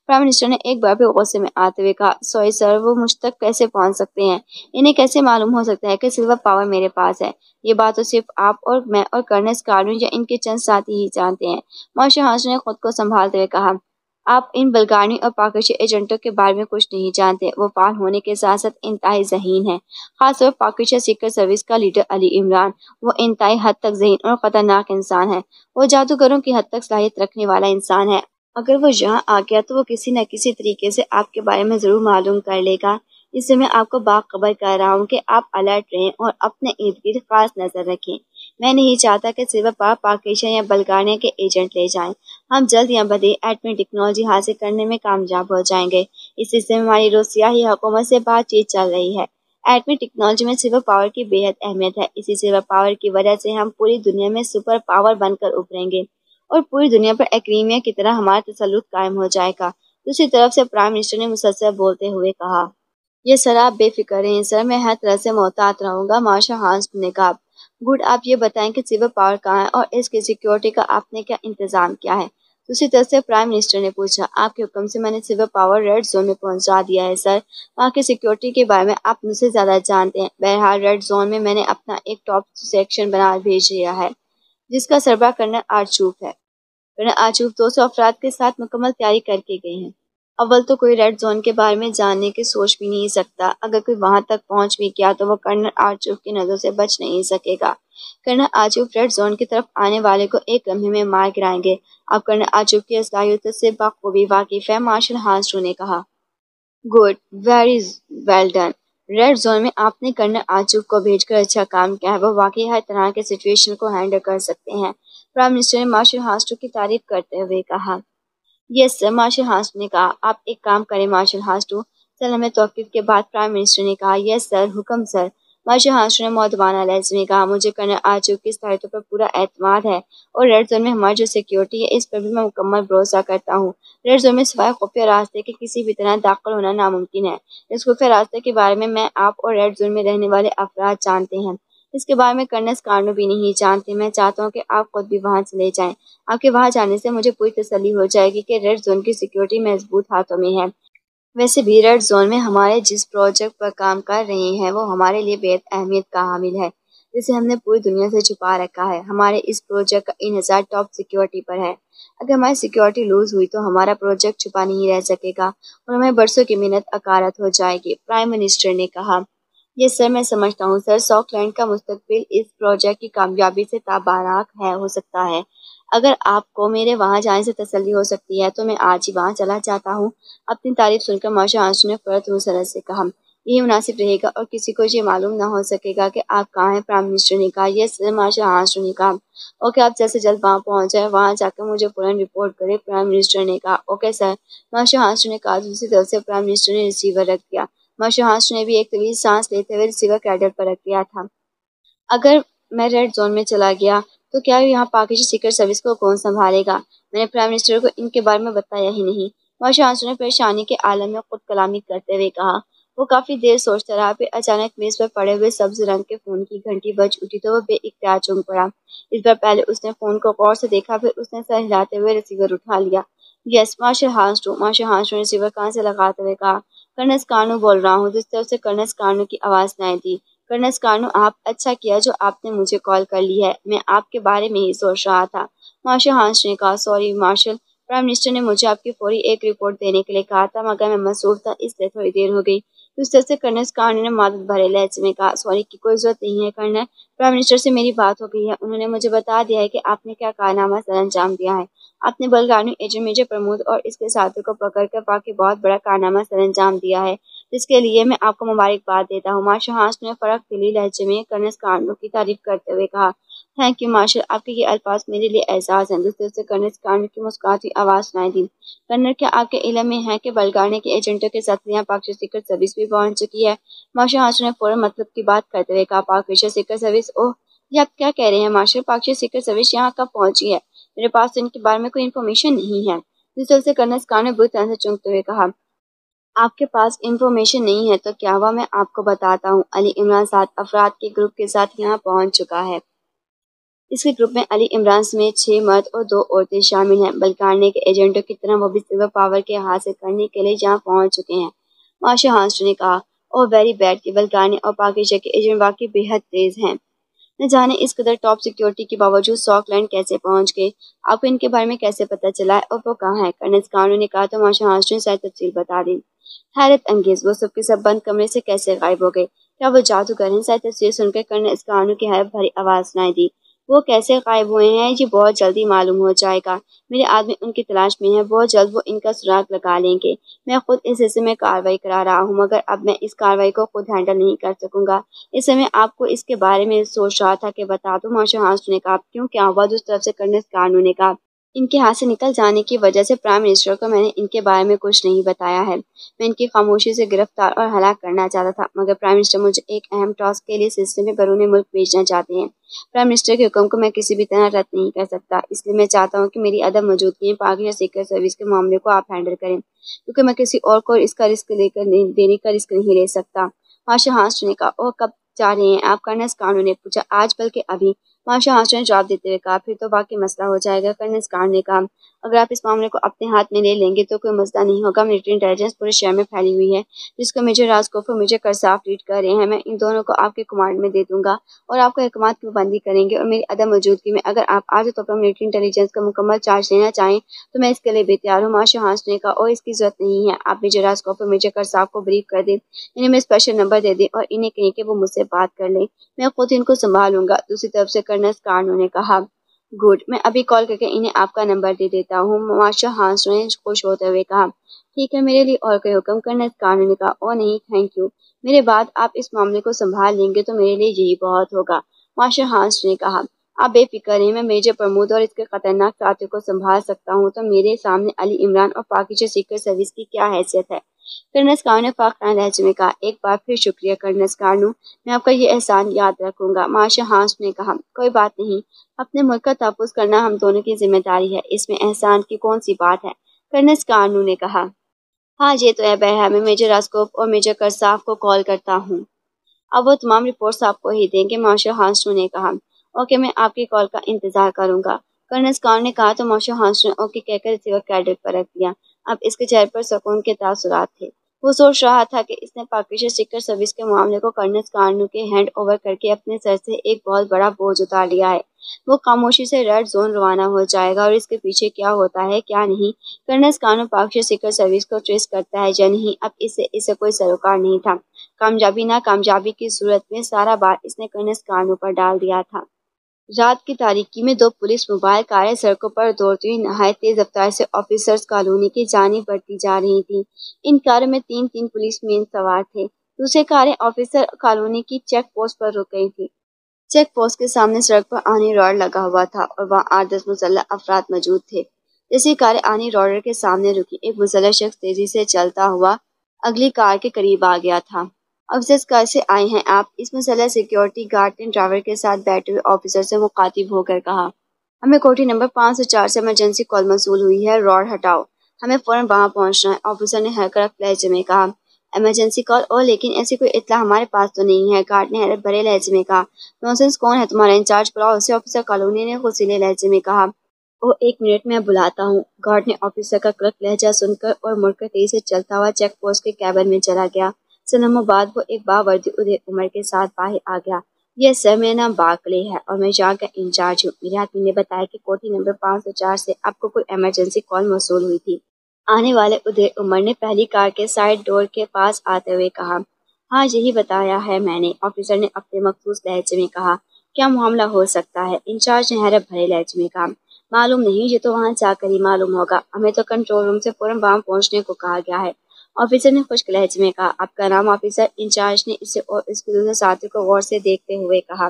پرائم منسٹر نے ایک بار پھر غصے میں آتے ہوئے کہا۔ سوری سر، وہ مجھ تک کیسے پہنچ سکتے ہیں؟ انہیں کیسے معلوم ہو سکتا ہے کہ سپر پاور میرے پاس ہے؟ یہ بات تو صرف آپ اور میں اور کرنل سکارنو یا ان کے چند ساتھی ہی جانتے ہیں، مارشل ہاسٹر نے خود کو سنبھالتے ہوئے کہا۔ آپ ان بلگانوی اور پاکیشیا ایجنٹوں کے بارے میں کچھ نہیں جانتے، وہ فعال ہونے کے ساتھ ساتھ انتہائی ذہین ہیں، خاص طور پر پاکیشیا سیکرٹ سروس کا لیڈر علی عمران، وہ انتہائی حد تک ذہین اور خطرناک انسان ہے، وہ جادوگروں کی حد تک صلاحیت رکھنے والا انسان ہے۔ اگر وہ یہاں آ گیا تو وہ کسی نہ کسی طریقے سے آپ کے بارے میں ضرور معلوم کر لے گا۔ اس سے میں آپ کو باخبر کر رہا ہوں کہ آپ الرٹ رہیں اور اپنے ارد گرد خاص نظر رکھیں۔ میں نہیں چاہتا کہ صرف آپ پاکستان یا بلغاریہ کے ایجنٹ لے جائیں۔ ہم جلد یا بدی ایٹمی ٹیکنالوجی حاصل کرنے میں کامیاب ہو جائیں گے۔ اس سلسلے میں ہماری روسیائی حکومت سے بات چیت چل رہی ہے۔ ایٹمی ٹیکنالوجی میں سپر پاور کی بے حد اہمیت ہے۔ اسی سپر پاور کی وجہ سے ہم پوری دنیا میں سپر پاور بن کر ابھریں گے اور پوری دنیا پر ایک کریمیا کی طرح ہمارا تسلط قائم ہو جائے گا۔ دوسری طرف سے پرائم منسٹر نے مسلسل بولتے ہوئے کہا، یہ سر آپ بے فکر رہیں سر، میں ہر طرح سے محتاط رہوں گا۔ مارشل ہانس نے کہا، گڈ، آپ یہ بتائیں کہ سپر پاور کہاں ہے اور اس کی سیکیورٹی کا آپ نے کیا انتظام کیا ہے؟ دوسری طرف سے پرائم منسٹر نے پوچھا، آپ کے حکم سے میں نے سپر پاور ریڈ زون میں پہنچا دیا ہے سر۔ وہاں کی سیکیورٹی کے بارے میں آپ مجھ سے زیادہ جانتے ہیں۔ بہرحال ریڈ زون میں نے اپنا ایک ٹاپ سیکشن بنا بھیج دیا ہے جس کا سربراہ کرنل آرچوف ہے۔ کرنل آرچوف 200 افراد کے ساتھ مکمل تیاری کر کے گئے ہیں۔ اول تو کوئی ریڈ زون کے بارے میں جاننے کی سوچ بھی نہیں سکتا۔ اگر کوئی وہاں تک پہنچ بھی گیا تو وہ کرنل آرچوف کی نظروں سے بچ نہیں سکے گا۔ کرنل آرچوف ریڈ زون کی طرف آنے والے کو ایک لمحے میں مار گرائیں گے۔ آپ کرنل آرچوف کی صلاحیتوں سے بخوبی واقف ہیں، مارشل ہانسٹو نے کہا۔ Good, very well done. Red zone میں آپ نے کرنل آرچوف کو بھیج کر اچھا کام کیا ہے، وہ واقعی ہر طرح کے سچویشن کو ہینڈل کر سکتے ہیں۔ پرائم منسٹر نے مارشل ہانسٹو کی تعریف کرتے ہوئے کہا۔ یس سر، مارشل ہانسٹو نے کہا۔ آپ ایک کام کریں مارشل ہانسٹو، سلام توقف کے بعد پرائم منسٹر نے کہا۔ یس سر، حکم سر۔ مارشل ہانسٹو نے مؤدبانہ لہجے میں کہا، مجھے کرنل آرچوف کی صلاحیتوں پر پورا اعتماد ہے اور ریڈ زون میں ہماری جو سیکیورٹی ہے اس پر بھی میں مکمل بھروسہ کرتا ہوں۔ ریڈ زون میں سوائے خفیہ راستے کے کسی بھی طرح داخل ہونا ناممکن ہے۔ اس خفیہ راستے کے بارے میں آپ اور ریڈ زون میں رہنے والے افراد جانتے ہیں۔ اس کے بارے میں کرنل سکارنو بھی نہیں جانتے۔ میں چاہتا ہوں کہ آپ خود بھی وہاں چلے جائیں۔ آپ کے وہاں جانے سے مجھے پوری تسلی ہو جائے گی کہ ریڈ زون کی سیکیورٹی مضبوط ہاتھوں میں ہے۔ ویسے بھی ریڈ زون میں ہمارے جس پروجیکٹ پر کام کر رہے ہیں وہ ہمارے لیے بے حد اہمیت کا حامل ہے، جسے ہم نے پوری دنیا سے چھپا رکھا ہے۔ ہمارے اس پروجیکٹ کا انحصار ٹاپ سیکیورٹی پر ہے۔ اگر ہماری سیکیورٹی لوز ہوئی تو ہمارا پروجیکٹ چھپا نہیں رہ سکے گا اور ہمیں برسوں کی محنت اکارت ہو جائے گی، پرائم منسٹر نے کہا۔ یس سر، میں سمجھتا ہوں سر، ساکلینڈ کا مستقبل اس پروجیکٹ کی کامیابی سے تاباناک ہو سکتا ہے۔ اگر آپ کو میرے وہاں جانے سے تسلی ہو سکتی ہے تو میں آج ہی وہاں چلا جاتا ہوں۔ اپنی تعریف سن کر مارشل ہانسٹو نے فوراً مسرت سے کہا، یہی مناسب رہے گا اور کسی کو یہ معلوم نہ ہو سکے گا کہ آپ کہاں ہیں۔ پرائم منسٹر نے کہا، یس سر، مارشل ہانسٹو نے کہا۔ اوکے، آپ جلد سے جلد وہاں پہنچ جائیں، وہاں جا کر مجھے فوراً رپورٹ کریں، پرائم منسٹر نے کہا۔ اوکے سر، مارشل ہانسٹو نے کہا۔ دوسری طرف سے پرائم منسٹر نے ریسیور رکھ دیا۔ مارشل ہانسٹو نے بھی ایک طویل سانس لیتے ہوئے ریسیور کریڈل پر رکھ دیا تھا۔ اگر میں ریڈ زون میں چلا گیا تو کیا یہاں پاکستانی سیکرٹ سروس کو کون سنبھالے گا؟ میں نے پرائم منسٹر کو ان کے بارے میں بتایا ہی نہیں۔ مارشل ہانسٹو نے پریشانی کے عالم میں خود کلامی کرتے ہوئے کہا۔ وہ کافی دیر سوچتا رہا، پھر اچانک میز پر پڑے ہوئے سبز رنگ کے فون کی گھنٹی بج اٹھی تو وہ بے اختیار چونک پڑا۔ اس بار پہلے اس نے فون کو غور سے دیکھا، پھر اس نے سر ہلاتے ہوئے ریسیور اٹھا لیا۔ یس مارشل ہانسٹو، مارشل ہانسٹو نے ریسیور کان سے لگاتے ہوئے کہا۔ کرنل سکارنو بول رہا ہوں۔ دوسری طرف سے کرنل سکارنو کی آواز سنائی دی۔ کرنل سکارنو، آپ اچھا کیا جو آپ نے مجھے کال کر لی ہے، میں آپ کے بارے میں ہی سوچ رہا تھا، مارشل ہانسٹو نے کہا۔ سوری مارشل، پرائم منسٹر نے مجھے آپ کی فوری ایک رپورٹ دینے کے لیے کہا تھا مگر میں مصروف تھا اس لیے تھوڑی دیر ہو گئی۔ اس طرح سے کرنل سکارنو نے معذرت بھرے لہجے میں کہا، سوری کی کوئی ضرورت نہیں ہے کرنل، پرائم منسٹر سے میری بات ہو گئی ہے، انہوں نے مجھے بتا دیا ہے کہ آپ نے کیا کارنامہ سر انجام دیا ہے۔ آپ نے بلغاریہ ایجنٹ میجر پرمود اور اس کے ساتھیوں کو پکڑ کر واقعی بہت بڑا کارنامہ سر انجام دیا ہے، جس کے لیے میں آپ کو مبارکباد دیتا ہوں۔ مارشل ہانسٹو نے فرق دلی لہجے میں کرنل سکارنو کی تعریف کرتے ہوئے کہا۔ تھینک یو مارشل، آپ کے یہ الفاظ میرے لیے اعزاز ہیں۔ دوسری طرف سے کرنل سکارنو کی مسکراتی آواز سنائی دی۔ کرنل، کیا آپ کے علم میں ہے کہ بلغاریہ کے ایجنٹوں کے ساتھ یہاں پاکستانی سیکرٹ سروس بھی پہنچ چکی ہے؟ مارشل ہانسٹو نے فوراً مطلب کی بات کرتے ہوئے کہا، پاکستانی سیکرٹ سروس؟ اوہ، یہ آپ کیا کہہ رہے ہیں مارشل، پاکستانی سیکرٹ سروس یہاں کب پہنچی ہے؟ میرے پاس تو ان کے بارے میں کوئی انفارمیشن نہیں ہے۔ دوسری طرف سے کرنل سکارنو نے بری طرح سے چونکتے ہوئے کہا، آپ کے پاس انفارمیشن نہیں ہے تو کیا ہوا، میں آپ کو بتاتا ہوں۔ علی عمران 7 افراد کے گروپ کے ساتھ یہاں پہنچ چکا ہے۔ اس کے گروپ میں علی عمران سمیت 6 مرد اور 2 عورتیں شامل ہیں۔ بلغاریہ کے ایجنٹوں کی طرح وہ بھی سپر پاور کے حاصل کرنے کے لیے یہاں پہنچ چکے ہیں، مارشل ہانسٹو نے کہا۔ اوہ ویری بیڈ، کہ بلغاریہ اور پاکستان کے ایجنٹ واقعی بے حد تیز ہیں۔ نہ جانے اس قدر ٹاپ سیکیورٹی کے باوجود ساکلینڈ کیسے پہنچ گئے، آپ کو ان کے بارے میں کیسے پتہ چلا ہے اور وہ کہاں ہیں؟ کرنل سکارنو نے کہا تو مارشل ہانسٹو نے ساری تفصیل بتا دی۔ حیرت انگیز، وہ سب کے سب بند کمرے سے کیسے غائب ہو گئے؟ کیا وہ جادوگر ہیں؟ ساری تفصیل سن کر کرنل سکارنو کی حیرت بھری آواز سنائی دی۔ وہ کیسے غائب ہوئے ہیں یہ بہت جلدی معلوم ہو جائے گا۔ میرے آدمی ان کی تلاش میں ہیں، بہت جلد وہ ان کا سراغ لگا لیں گے۔ میں خود اس حصے میں کارروائی کرا رہا ہوں، مگر اب میں اس کارروائی کو خود ہینڈل نہیں کر سکوں گا۔ اس سے میں آپ کو اس کے بارے میں سوچ رہا تھا کہ بتا دوں۔ مارشل ہانس نے کہا۔ کیوں، کیا ہوا؟ دوسری طرف سے کرنل سکارنو نے کہا۔ ان کے ہاتھ سے نکل جانے کی وجہ سے پرائم منسٹر کو میں نے ان کے بارے میں کچھ نہیں بتایا ہے۔ میں ان کی خاموشی سے گرفتار اور ہلاک کرنا چاہتا تھا، مگر پرائم منسٹر مجھے ایک اہم ٹاسک کے لیے سلسلے میں بیرون ملک بھیجنا چاہتے ہیں۔ پرائم منسٹر کے حکم کو میں کسی بھی طرح رد نہیں کر سکتا، اس لیے میں چاہتا ہوں کہ میری عدم موجودگی میں پاکستان سیکرٹ سروس کے معاملے کو آپ ہینڈل کریں، کیونکہ میں کسی اور کو اس کا رسک دینے کا رسک نہیں لے سکتا۔ مارشل ہانس نے کہا۔ اور کب جا رہے ہیں آپ؟ کرنل سکارنو نے پوچھا۔ آج بلکہ ابھی، مارشل ہانس نے جواب دیتے ہوئے کہا۔ پھر تو واقعی مسئلہ ہو جائے گا، کرنل سکارنو نے کہا۔ اگر آپ اس معاملے کو اپنے ہاتھ میں لے لیں گے تو کوئی مسئلہ نہیں ہوگا۔ ملٹری انٹیلیجنس پورے شہر میں پھیلی ہوئی ہے، جس کو میجر راسکوف اور میجر کرساف لیڈ کر رہے ہیں۔ میں ان دونوں کو آپ کے کمانڈ میں دے دوں گا اور آپ کو احکامات کی پابندی کریں گے، اور میری عدم موجودگی میں اگر آپ عارضی طور پر ملٹری انٹیلیجنس کا مکمل چارج لینا چاہیں تو میں اس کے لیے بھی تیار ہوں۔ مارشل ہانس نے کہا۔ اور اس کی ضرورت نہیں ہے، آپ میجر راسکوف اور میجر کرساف کو بریف کر دیں، انہیں میں اسپیشل نمبر دے دیں اور انہیں کہیں کہ وہ مجھ سے بات کر لیں، میں خود ان کو سنبھالوں گا۔ دوسری طرف سے کرنل سکارنو نے کہا۔ گڈ، میں ابھی کال کر کے انہیں آپ کا نمبر دے دیتا ہوں، مارشل ہانس نے خوش ہوتے ہوئے کہا۔ ٹھیک ہے، میرے لیے اور کوئی حکم؟ کرنل سکارنو نے کہا۔ او نہیں، تھینک یو، میرے بعد آپ اس معاملے کو سنبھال لیں گے تو میرے لیے یہی بہت ہوگا، مارشل ہانس نے کہا۔ آپ بے فکر رہیں، میں میجر پرمود اور اس کے خطرناک ساتھیوں کو سنبھال سکتا ہوں، تو میرے سامنے علی عمران اور پاکستان سیکرٹ سروس کی کیا حیثیت ہے؟ کرنل سکارنو نے فاقانہ لہجے میں کہا۔ ایک بار پھر شکریہ کرنل سکارنو، میں آپ کا یہ احسان یاد رکھوں گا، مارشل ہانس نے کہا۔ کوئی بات نہیں، اپنے ملک کا تحفظ کرنا ہم دونوں کی ذمہ داری ہے، اس میں احسان کی کون سی بات ہے؟ کرنل سکارنو نے کہا۔ ہاں یہ تو ہے، بہرحال میں میجر راسکوف اور میجر کرساف کو کال کرتا ہوں، اب وہ تمام رپورٹس آپ کو ہی دیں گے، مارشل ہانس نے کہا۔ اوکے، میں آپ کی کال کا انتظار کروں گا، کرنل سکارنو نے کہا تو مارشل ہانس نے اوکے کہہ کر ریسیور کیڈر پر رکھ دیا۔ اب اس کے چہرے پر سکون کے تاثرات تھے۔ وہ سوچ رہا تھا کہ اس نے پاکستان سیکرٹ سروس کے معاملے کو کرنل سکارنو کے ہینڈ اوور کر کے اپنے سر سے ایک بہت بڑا بوجھ اتار لیا ہے۔ وہ خاموشی سے ریڈ زون روانہ ہو جائے گا، اور اس کے پیچھے کیا ہوتا ہے کیا نہیں، کرنل سکارنو پاکستان سیکرٹ سروس کو ٹریس کرتا ہے یا نہیں، اب اسے کوئی سروکار نہیں تھا۔ کامیابی ناکامیابی کی صورت میں سارا بار اس نے کرنل سکارنو پر ڈال دیا تھا۔ رات کی تاریکی میں دو پولیس موبائل کاریں سڑکوں پر دوڑتی ہوئی نہایت تیز رفتار سے آفیسرز کالونی کی جانب بڑھتی جا رہی تھیں۔ ان کاروں میں تین پولیس مین سوار تھے۔ دوسری کاریں آفیسر کالونی کی چیک پوسٹ پر رک گئی تھیں۔ چیک پوسٹ کے سامنے سڑک پر آنی روڈ لگا ہوا تھا اور وہاں 8-10 مسلح افراد موجود تھے۔ جیسے کاریں آنی روڈ کے سامنے رکی، ایک مسلح شخص تیزی سے چلتا ہوا اگلی کار کے قریب آ گیا تھا۔ آفیسرز کیسے آئے ہیں آپ؟ اس مسلح سیکیورٹی گارڈ نے ڈرائیور کے ساتھ بیٹھے ہوئے آفیسر سے مخاطب ہو کر کہا۔ ہمیں کوٹھی نمبر 504 سے ایمرجنسی کال موصول ہوئی ہے، روڈ ہٹاؤ، ہمیں فوراً وہاں پہنچنا ہے، آفیسر نے حکرک لہجے میں کہا۔ ایمرجنسی کال؟ او لیکن ایسی کوئی اطلاع ہمارے پاس تو نہیں ہے، گارڈ نے حیرت بھرے لہجے میں کہا۔ نونسنس، کون ہے تمہارا انچارج؟ بلاؤ اسے، آفیسر کالونی نے غصیلے لہجے میں کہا۔ او ایک منٹ میں بلاتا ہوں، گارڈ نے آفیسر کا کڑک لہجہ سن کر اور مڑ کر تیزی سے چلتا ہوا چیک پوسٹ کے کیبن میں چلا گیا۔ سنموں بعد وہ ایک باوردی ادھیڑ عمر کے ساتھ باہر آ گیا۔ یس سر، میرا نام بارکلے ہے اور میں یہاں کا انچارج ہوں۔ میرے آدمی نے بتایا کہ کوٹھی نمبر 504 سے آپ کو کوئی ایمرجنسی کال موصول ہوئی تھی۔ آنے والے ادھیڑ عمر نے پہلی کار کے سائیڈ ڈور کے پاس آتے ہوئے کہا۔ ہاں یہی بتایا ہے میں نے، آفیسر نے اپنے مخصوص لہجے میں کہا۔ کیا معاملہ ہو سکتا ہے؟ انچارج نے حیرت بھرے لہجے میں کہا۔ معلوم نہیں، یہ تو وہاں جا کر ہی معلوم ہوگا، ہمیں تو کنٹرول روم سے فوراً وہاں پہنچنے کو کہا گیا ہے، آفیسر نے خشک لہجے میں کہا۔ آپ کا نام؟ آفیسر، انچارج نے اسے اور اس کے دوسرے ساتھی کو غور سے دیکھتے ہوئے کہا۔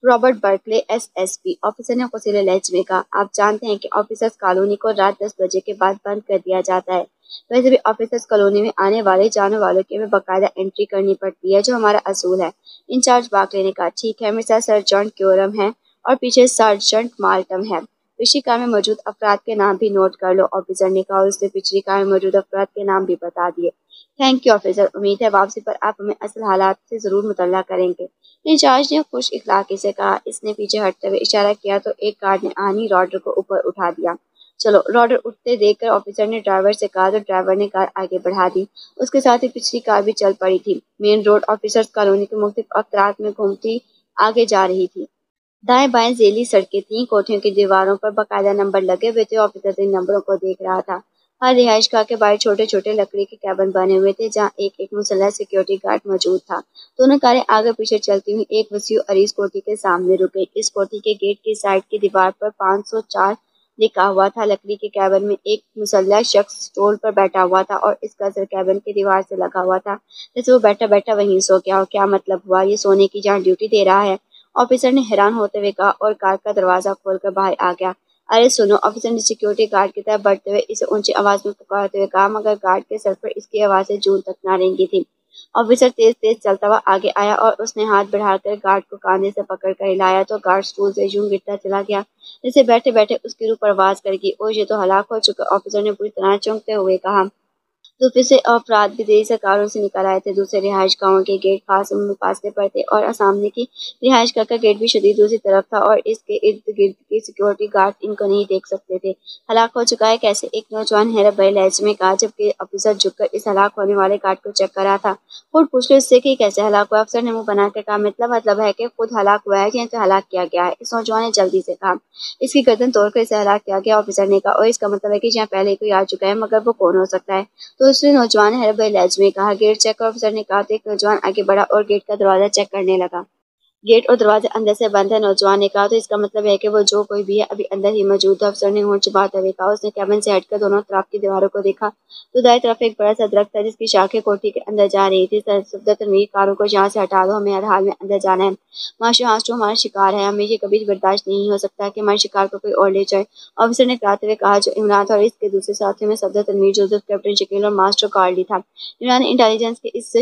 Robert Berkeley, S P, officer نے غصیلے لہجے میں کہا۔ آپ جانتے ہیں کہ آفیسرز کالونی کو رات 10 بجے کے بعد بند کر دیا جاتا ہے، ویسے بھی آفیسرز کالونی میں آنے والے جانے والوں کی ہمیں باقاعدہ انٹری کرنی پڑتی ہے، جو ہمارا اصول ہے، انچارج برکلے نے کہا۔ ٹھیک ہے، میرے ساتھ سرجنٹ کیورم ہے اور پیچھے سرجنٹ مالٹم ہے، پچھلی کار میں موجود افراد کے نام بھی نوٹ کر لو، آفیسر نے کہا، اور اس نے پچھلی کار میں موجود افراد کے نام بھی بتا دیے۔ تھینک یو آفیسر، امید ہے واپسی پر آپ ہمیں اصل حالات سے ضرور مطلع کریں گے، انچارج نے خوش اخلاقی سے کہا۔ اس نے پیچھے ہٹتے ہوئے اشارہ کیا تو ایک کار نے آنی راڈر کو اوپر اٹھا دیا۔ چلو، راڈر اٹھتے دیکھ کر آفیسر نے ڈرائیور سے کہا تو ڈرائیور نے کار آگے بڑھا دی، اس کے ساتھ ہی پچھلی کار بھی چل پڑی تھی۔ مین روڈ آفیسرز کالونی کے مختلف اخترات میں گھومتی آگے جا رہی تھی۔ دائیں بائیں ذیلی سڑکیں تھیں، کوٹھیوں کی دیواروں پر باقاعدہ نمبر لگے ہوئے تھے، آفیسر ان نمبروں کو دیکھ رہا تھا۔ ہر رہائش گاہ کے باہر چھوٹے چھوٹے لکڑی کے کیبن بنے ہوئے تھے جہاں ایک ایک مسلح سیکیورٹی گارڈ موجود تھا۔ دونوں کاریں آگے پیچھے چلتی ہوئی ایک وسیع عریض کوٹھی کے سامنے رک گئی۔ اس کوٹھی کے گیٹ کی سائڈ کی دیوار پر 504 لکھا ہوا تھا۔ لکڑی کے کیبن میں ایک مسلح شخص اسٹول پر بیٹھا ہوا تھا اور اس کا سر کیبن کی دیوار سے لگا ہوا تھا جیسے وہ بیٹھا بیٹھا وہیں سو گیا ہو۔ کیا مطلب ہوا؟ یہ سونے کی جہاں ڈیوٹی دے رہا ہے؟ آفیسر نے حیران ہوتے ہوئے کہا اور کار کا دروازہ کھول کر باہر آ گیا۔ ارے سنو! آفیسر نے سیکیورٹی گارڈ کی طرف بڑھتے ہوئے اسے اونچی آواز میں پکارتے ہوئے کہا، مگر گارڈ کے سر پر اس کی آوازیں جون تک نہ رینگی تھیں۔ آفیسر تیز تیز چلتا ہوا آگے آیا اور اس نے ہاتھ بڑھا کر گارڈ کو کاندھے سے پکڑ کر ہلایا تو گارڈ اسٹول سے یوں گرتا چلا گیا جیسے بیٹھے بیٹھے اس کی روح پرواز کرے گی۔ اوہ، یہ تو ہلاک ہو چکا! آفیسر نے بری طرح چونکتے ہوئے کہا۔ دوسرے سے افراد بھی دیری سے کاروں سے نکل آئے تھے۔ دوسرے رہائش گاہوں کے گیٹ خاص فاصلے پر تھے اور سامنے کی رہائش گاہ کا گیٹ بھی شدید دوسری طرف تھا اور اس کے ارد گرد کے سیکیورٹی گارڈ ان کو نہیں دیکھ سکتے تھے۔ ہلاک ہو چکا ہے کیسے؟ ایک نوجوان حیرت بھرے لہجے میں کہا جبکہ آفیسر جھک کر اس ہلاک ہونے والے گارڈ کو چیک کر رہا تھا۔ خود پوچھ لو اس سے کہ کیسے ہلاک ہوا؟ افسر نے منہ بنا کر کہا، مطلب ہے کہ خود ہلاک ہوا ہے یا تو ہلاک کیا گیا ہے؟ اس نوجوان نے جلدی سے کہا۔ اس کی گردن توڑ کر اسے ہلاک کیا گیا، آفیسر نے کہا، اور اس کا مطلب ہے کہ یہاں پہلے کوئی آ چکا ہے، مگر وہ کون ہو سکتا ہے؟ دوسرے نوجوان نے حیرت بھرے لہجے میں کہا۔ گیٹ چیک کرو، افسر نے کہا تو ایک نوجوان آگے بڑھا اور گیٹ کا دروازہ چیک کرنے لگا۔ گیٹ اور دروازے اندر سے بند ہے، نوجوان نے کہا، تو اس کا مطلب ہے کہ وہ جو کوئی بھی ہے ابھی اندر ہی موجود ہے، افسر نے ہونٹ چباتے ہوئے کہا۔ اس نے کیبن سے ہٹ کر دونوں طرف کی دیواروں کو دیکھا تو دائیں طرف ایک بڑا سا درخت تھا جس کی شاخیں کوٹھی کے اندر جا رہی تھی۔ صفدر تنویر، کاروں کو یہاں سے ہٹا دو، ہمیں ہر حال میں اندر جانا ہے۔ مارشل ہاسٹو ہمارا شکار ہے، ہمیں یہ کبھی برداشت نہیں ہو سکتا کہ ہمارے شکار کو کوئی اور لے جائے، آفیسر نے کراتے ہوئے کہا۔ جو عمران تھا اور اس کے دوسرے ساتھیوں میں صفدر تنویر، جوزف، کیپٹن شکیل اور ماسٹر کارلی تھا۔ عمران نے انٹیلیجنس کے اس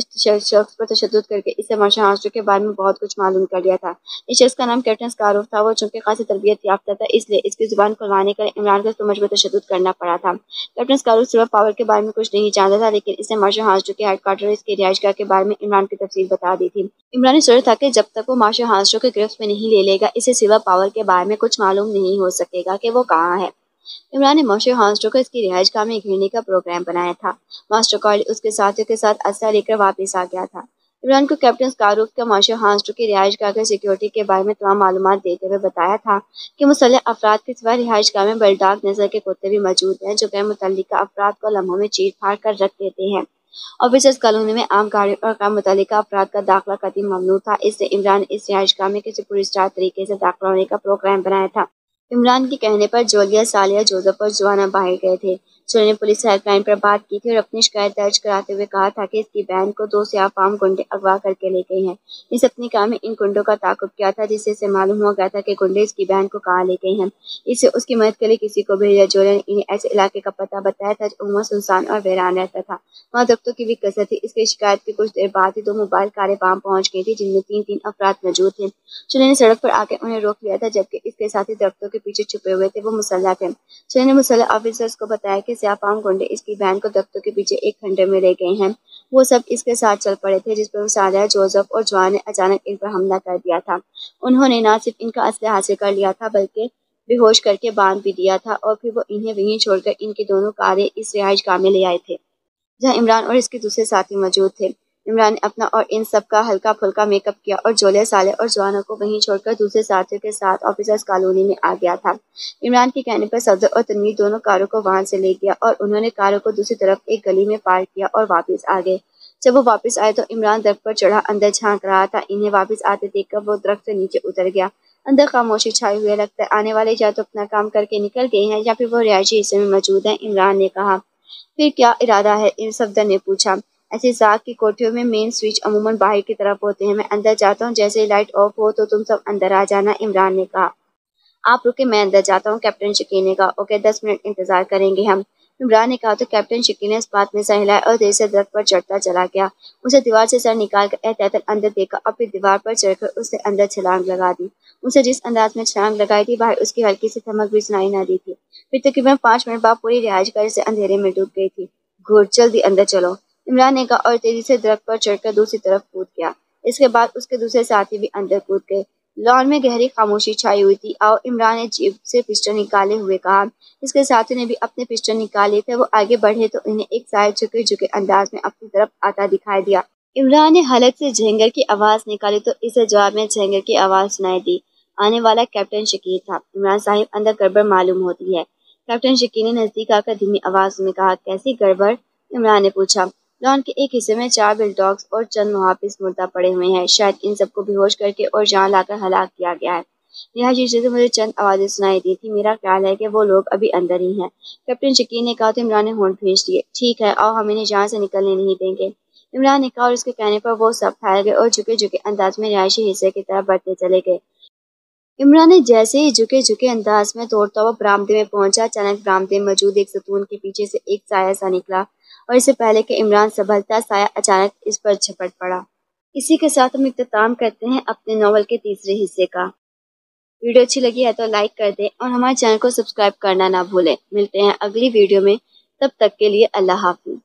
شخص پر تشدد کر کے اسے مارشل ہاسٹو کے بارے میں بہت کچھ معلوم کر لیا تھا۔ اس شخص کا نام کیپٹن اسکاروف تھا۔ وہ چونکہ خاصی تربیت یافتہ تھا اس لیے اس کی زبان کھلوانے کے لیے عمران کو اس پر مجبور تشدد کرنا پڑا تھا۔ کیپٹن اسکاروف سپر پاور کے بارے میں کچھ نہیں جانتا تھا لیکن اس نے مارشل ہاسٹو کے ہیڈ کوارٹر اور اس کی رہائش گاہ کے بارے میں عمران کی تفصیل بتا دی تھی۔ عمران نے سوچا تھا کہ جب تک وہ مارشل ہاسٹو کے گرفت میں نہیں لے لے گا اسے سپر پاور کے بارے میں کچھ معلوم نہیں ہو سکے گا کہ وہ کہاں ہے۔ عمران نے مارشل ہاسٹو کو اس کی رہائش گاہ میں گھیرنے کا پروگرام بنایا تھا۔ ماسٹر کارلی اس کے ساتھیوں کے ساتھ اسلحہ لے کر واپس آ گیا تھا۔ عمران کو کیپٹن اسکاروف کا مارشل ہاسٹو کی رہائش گاہ کے سیکیورٹی کے بارے میں تمام معلومات دیتے ہوئے بتایا تھا کہ مسلح افراد کے سوا رہائش گاہ میں بلڈاگ نسل کے کتے بھی موجود ہیں جو غیر متعلقہ افراد کو لمحوں میں چیر پھاڑ کر رکھ دیتے ہیں۔ آفیسرز کالونی میں عام گاڑیوں اور غیر متعلقہ افراد کا داخلہ قطعی ممنوع تھا، اس لیے عمران نے اس رہائش گاہ میں کسی پراسرار طریقے سے داخلہ ہونے کا پروگرام بنایا تھا۔ عمران کے کہنے پر جولیا، سالیہ، جوزف اور جوانا باہر گئے تھے جنہوں نے پولیس ہیلپ لائن پر بات کی تھی اور اپنی شکایت درج کراتے ہوئے کہا تھا کہ اس کی بہن کو 2 سیاہ فام گنڈے اغوا کر کے لے گئے ہیں۔ اس اپنی کار میں ان گنڈوں کا تعاقب کیا تھا جس سے اسے معلوم ہو گیا تھا کہ گنڈے اس کی بہن کو کہاں لے گئے ہیں۔ اسے اس کی مدد کے لیے کسی کو بھیجا۔ جولیا نے انہیں ایسے علاقے کا پتہ بتایا تھا جو عموماً سنسان اور ویران رہتا تھا۔ وہاں درختوں کی بھی کثرت تھی۔ اس کی شکایت کے کچھ دیر بعد ہی 2 موبائل کاریں وہاں پہنچ گئی تھیں جن میں 3 افراد موجود تھے۔ جولیا نے سڑک پر آ کے انہیں روک لیا تھا جبکہ اس کے ساتھی درختوں کے پیچھے چھپے ہوئے تھے، وہ مسلح تھے۔ جولیا نے مسلح آفیسرز کو بتایا کہ سیاہ فام گنڈے اس کی بہن کو درختوں کے پیچھے ایک کھنڈر میں لے گئے ہیں۔ وہ سب اس کے ساتھ چل پڑے تھے جس پر سالیہ، جوزف اور جوانا نے اچانک ان پر حملہ کر دیا تھا۔ انہوں نے نہ صرف ان کا اسلحہ حاصل کر لیا تھا بلکہ بے ہوش کر کے باندھ بھی دیا تھا اور پھر وہ انہیں وہیں چھوڑ کر ان کی دونوں کاریں اس رہائش گاہ میں لے آئے تھے جہاں عمران اور اس کے دوسرے ساتھی موجود تھے۔ عمران نے اپنا اور ان سب کا ہلکا پھلکا میک اپ کیا اور جولیا، سالیہ اور جوانا کو وہیں چھوڑ کر دوسرے ساتھیوں کے ساتھ آفیسرز کالونی میں آ گیا تھا۔ عمران کے کہنے پر صفدر اور تنویر دونوں کاروں کو وہاں سے لے گیا اور انہوں نے کاروں کو دوسری طرف ایک گلی میں پارک کیا اور واپس آ گئے۔ جب وہ واپس آئے تو عمران درخت پر چڑھا اندر جھانک رہا تھا۔ انہیں واپس آتے دیکھ کر وہ درخت سے نیچے اتر گیا۔ اندر خاموشی چھائی ہوئی ہے، لگتا ہے آنے والے یا تو اپنا کام کر کے نکل گئے ہیں یا پھر وہ رہائشی حصے میں موجود ہیں، عمران نے کہا۔ پھر کیا ارادہ ہے؟ صفدر نے پوچھا۔ ایسی ذات کی کوٹھیوں میں مین سوئچ عموماً باہر کی طرف ہوتے ہیں، میں اندر جاتا ہوں، جیسے ہی لائٹ آف ہو تو تم سب اندر آ جانا، عمران نے کہا۔ آپ رکے، میں اندر جاتا ہوں، کیپٹن شکیل نے کہا۔ اوکے، 10 منٹ انتظار کریں گے ہم، عمران نے کہا تو کیپٹن شکیل نے اس بات میں سر ہلایا اور دیر سے درخت پر چڑھتا چلا گیا۔ اسے دیوار سے سر نکال کر احتیاطاً اندر دیکھا اور پھر دیوار پر چڑھ کر اس نے اندر چھلانگ لگا دی۔ اسے جس انداز میں چھلانگ لگائی تھی باہر اس کی ہلکی سی دھمک بھی سنائی نہ دی تھی۔ پھر تقریباً 5 منٹ بعد پوری رہائش گاہ سے اندھیرے میں ڈوب گئی تھی۔ گڈ، جلدی اندر چلو، عمران نے کہا اور تیزی سے درخت پر چڑھ کر دوسری طرف کود گیا۔ اس کے بعد اس کے دوسرے ساتھی بھی اندر کود گئے۔ لان میں گہری خاموشی چھائی ہوئی تھی۔ آؤ، عمران نے جیب سے پسٹل نکالے ہوئے کہا۔ اس کے ساتھی نے بھی اپنے پسٹل نکالے تھے۔ وہ آگے بڑھے تو انہیں ایک ظاہر جھکے جھکے انداز میں اپنی طرف آتا دکھائی دیا۔ عمران نے حلق سے جھینگر کی آواز نکالی تو اسے جواب میں جھینگر کی آواز سنائی دی۔ آنے والا کیپٹن شکیل تھا۔ عمران صاحب، اندر گڑبڑ معلوم ہوتی ہے، کیپٹن شکی نے نزدیک آ کر دھیمی آواز میں کہا، کیسی گڑبڑ؟ عمران نے پوچھا۔ لان کے ایک حصے میں 4 بل ڈاگز اور چند محافظ مردہ پڑے ہوئے ہیں، شاید ان سب کو بے ہوش کر کے اور جان لا کر ہلاک کیا گیا ہے۔ یہاں شیشے سے مجھے چند آوازیں سنائی دی تھی، میرا خیال ہے کہ وہ لوگ ابھی اندر ہی ہیں۔ کیپٹن شکی نے کہا تو عمران نے ہونٹ بھینچ دیے۔ ٹھیک ہے، آؤ ہم انہیں جہاں سے نکلنے نہیں دیں گے، عمران نے کہا، اور اس کے کہنے پر وہ سب پھیل گئے اور جھکے جھکے انداز میں رہائشی حصے کی طرف بڑھتے چلے گئے۔ عمران نے جیسے ہی جھکے انداز میں دوڑتا ہوا برآمدے میں پہنچا، اچانک برآمدے میں موجود ایک ستون کے پیچھے سے ایک سایہ سا نکلا اور اس سے پہلے کہ عمران سنبھلتا، سایہ اچانک اس پر جھپٹ پڑا۔ اسی کے ساتھ ہم اختتام کرتے ہیں اپنے ناول کے تیسرے حصے کا۔ ویڈیو اچھی لگی ہے تو لائک کر دیں اور ہمارے چینل کو سبسکرائب کرنا نہ بھولیں۔ ملتے ہیں اگلی ویڈیو میں، تب تک کے لیے اللہ حافظ۔